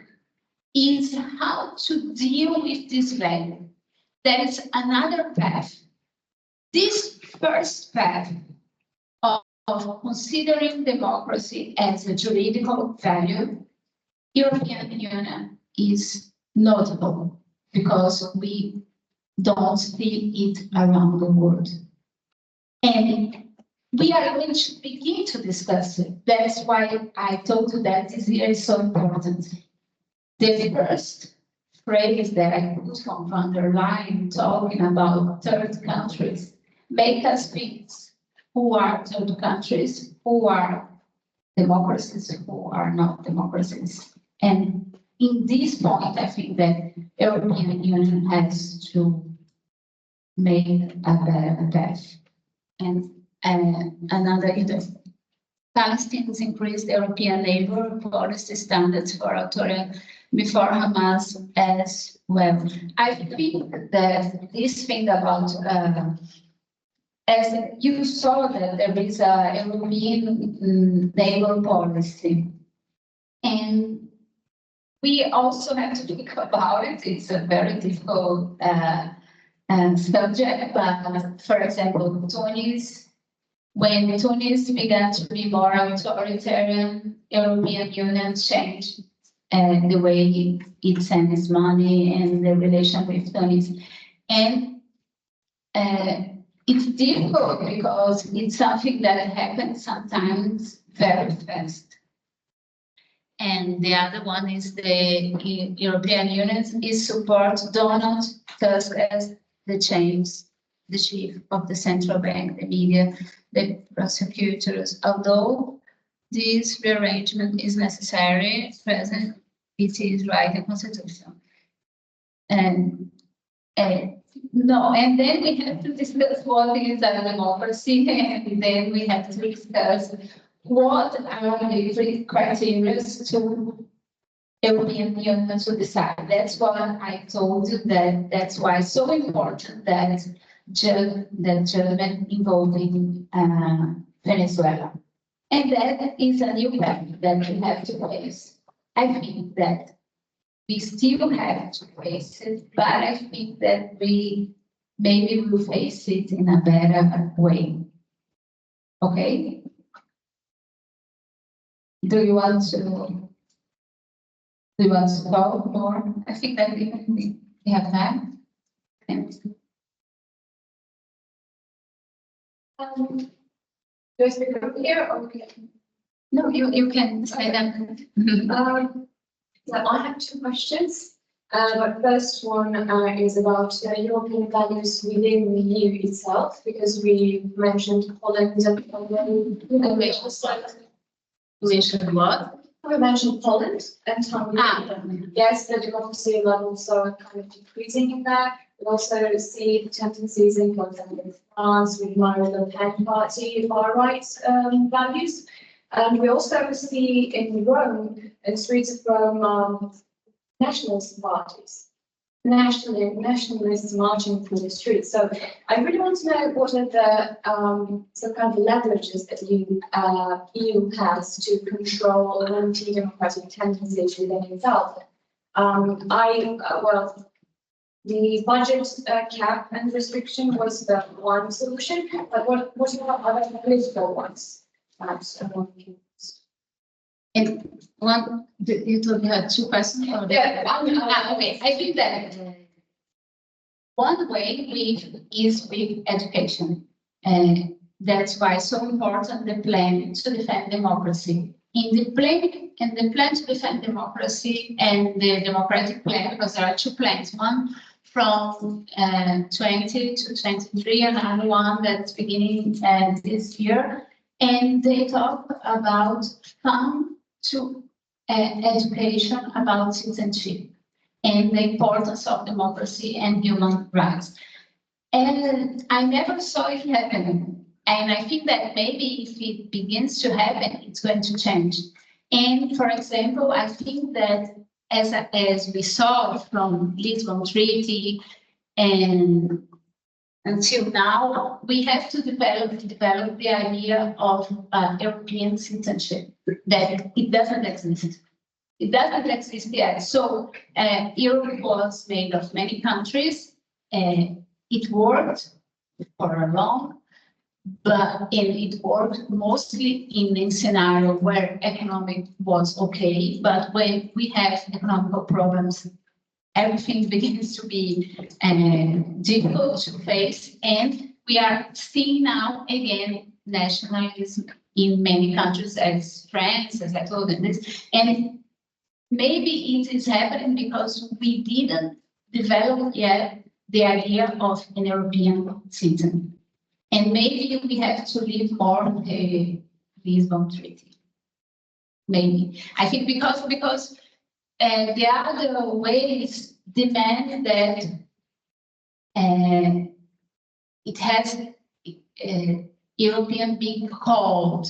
is how to deal with this value. There is another path. This first path of considering democracy as a juridical value, European Union is notable because we don't see it around the world. And we are going to begin to discuss it. That's why I told you that this year is so important. The first phrase that I put from von der Leyen talking about third countries make us think who are third countries, who are democracies, who are not democracies. And in this point, I think that European Union has to make a better path. And another is Palestinians increased European labor policy standards for authoritarian before Hamas as well. I think that this thing about, as you saw that there is a European labor policy, and we also have to think about it. It's a very difficult subject, but for example, Tunis, when Tunis began to be more authoritarian, European Union changed the way it sends money and the relation with Tunis. And it's difficult because it's something that happens sometimes very fast. And the other one is the European Union is support Donald Tusk as the chief of the central bank, the media, the prosecutors. Although this rearrangement is necessary, present, it is right and constitutional. And no, and then we have to discuss what is a democracy, and then we have to discuss what are the three criteria to European Union to decide. That's what I told you, that's why it's so important that judgment involving Venezuela. And that is a new path that we have to face. I think that we still have to face it, but I think that we maybe will face it in a better way. Okay? Do you want to talk more? I think that we have time. Do I speak up here or okay? No, you can say them. So I have two questions. But first one is about European values within the EU itself, because we mentioned Poland and Hungary. We mentioned what? We mentioned Poland and Hungary. Yes, the democracy levels are kind of decreasing in there. We also see the tendencies in, for example, in France with Marine Le Pen party far right values. And we also see in Rome, in streets of Rome, nationalist parties, nationalists marching through the streets. So I really want to know what are the some kind of leverages that EU has to control anti-democratic tendencies within itself. The budget cap and restriction was the one solution, but what about other political ones? Perhaps And one, you told me you had two questions. Yeah, Okay, I think that one way is with education. And that's why it's so important the plan to defend democracy. In the plan to defend democracy and the democratic plan, because there are two plans, one from 20 to 23 and another one that's beginning this year. And they talk about fund to education about citizenship and the importance of democracy and human rights. And I never saw it happening. And I think that maybe if it begins to happen, it's going to change. And for example, I think that as we saw from Lisbon Treaty and until now, we have to develop the idea of European citizenship, that it doesn't exist. It doesn't exist yet. So Europe was made of many countries. It worked for a long, and it worked mostly in a scenario where economic was okay. But when we have economical problems, everything begins to be difficult to face. And we are seeing now again nationalism in many countries, as France, as I told you this. And maybe it is happening because we didn't develop yet the idea of an European citizen. And maybe we have to live more the Lisbon Treaty. Maybe. I think because the other ways demand that it has European being called,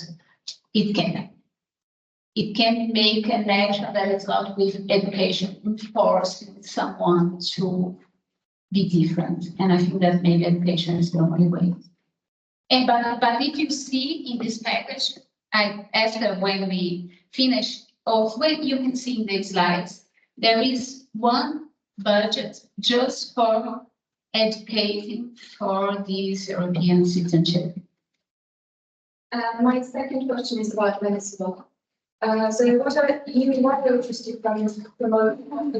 it can make an action that is not with education, forcing someone to be different. And I think that maybe education is the only way. And but if you see in this package, after when we finish, or when you can see in the slides, there is one budget just for educating for this European citizenship. My second question is about Venezuela. So what are you interested in promoting in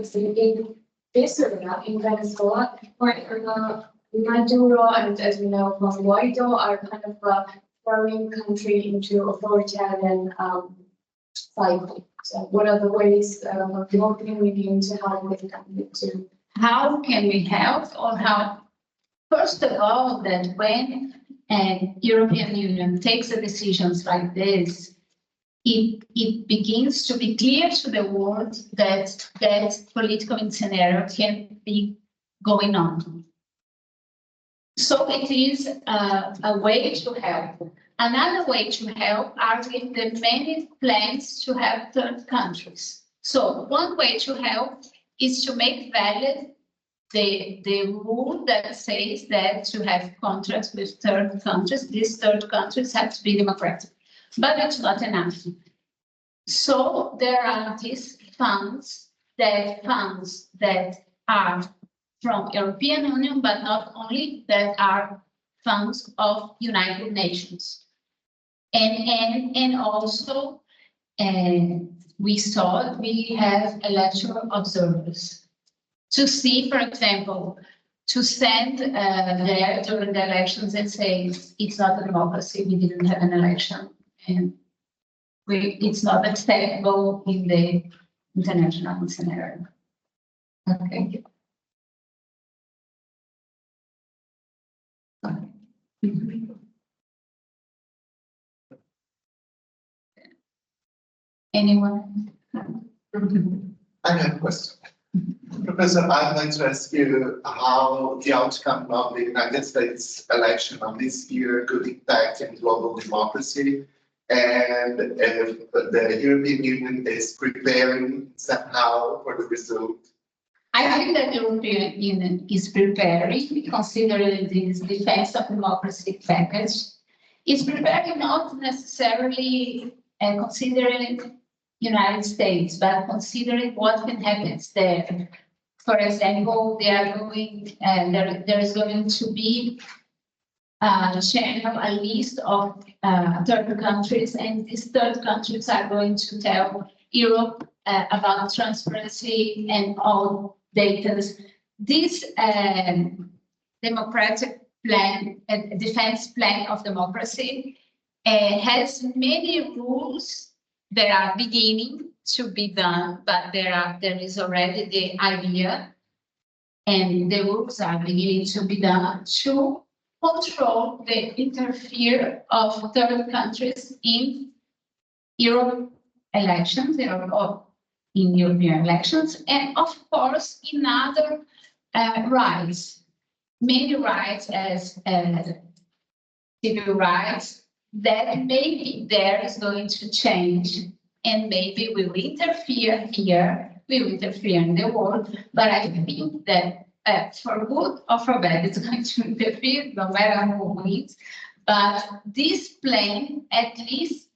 this area in Venezuela, where Maduro and, as we know, from Guaido are kind of throwing country into authoritarian cycle. So what are the ways of working with you to help with them to? How can we help, or how? First of all, that when European Union takes the decisions like this, it begins to be clear to the world that political scenario can be going on. So it is a way to help. Another way to help are with the many plans to help third countries. So one way to help is to make valid the rule that says that to have contracts with third countries, these third countries have to be democratic. But it's not enough. So there are these funds that are from European Union, but not only, that are funds of United Nations. And also we saw we have electoral observers to see, for example, to send there during the elections and say it's not a democracy, we didn't have an election, and it's not acceptable in the international scenario. Okay. Anyone? I have a question. Professor, I'd like to ask you how the outcome of the United States election of this year could impact in global democracy, and if the European Union is preparing somehow for the result. I think that the European Union is preparing, considering this defense of democracy package. It's preparing not necessarily considering United States, but considering what can happen there. For example, they are going, there is going to be sharing of a list of third countries, and these third countries are going to tell Europe about transparency and all data. This democratic plan, defense plan of democracy, has many rules that are beginning to be done, but there is already the idea, and the rules are beginning to be done to control the interfere of third countries in Europe elections, or in European elections, and of course in other rights, many rights as civil rights, that maybe there is going to change, and maybe we will interfere here, we will interfere in the world, but I think that for good or for bad, it's going to interfere no matter who wins. But this plan at least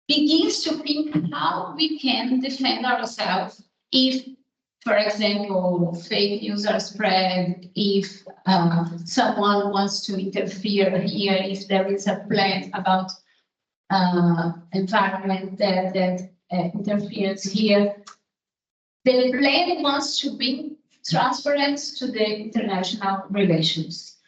begins to think how we can defend ourselves if, for example, fake news are spread, if someone wants to interfere here, if there is a plan about environment that interferes here. The plan wants to bring transparency to the international relations.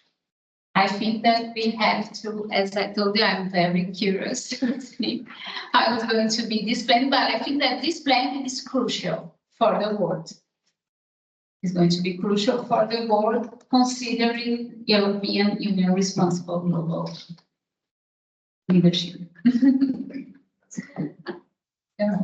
I think that we have to, as I told you, I'm very curious to see how it's going to be this plan, but I think that this plan is crucial for the world. It's going to be crucial for the world, considering European Union responsible global leadership. Yeah.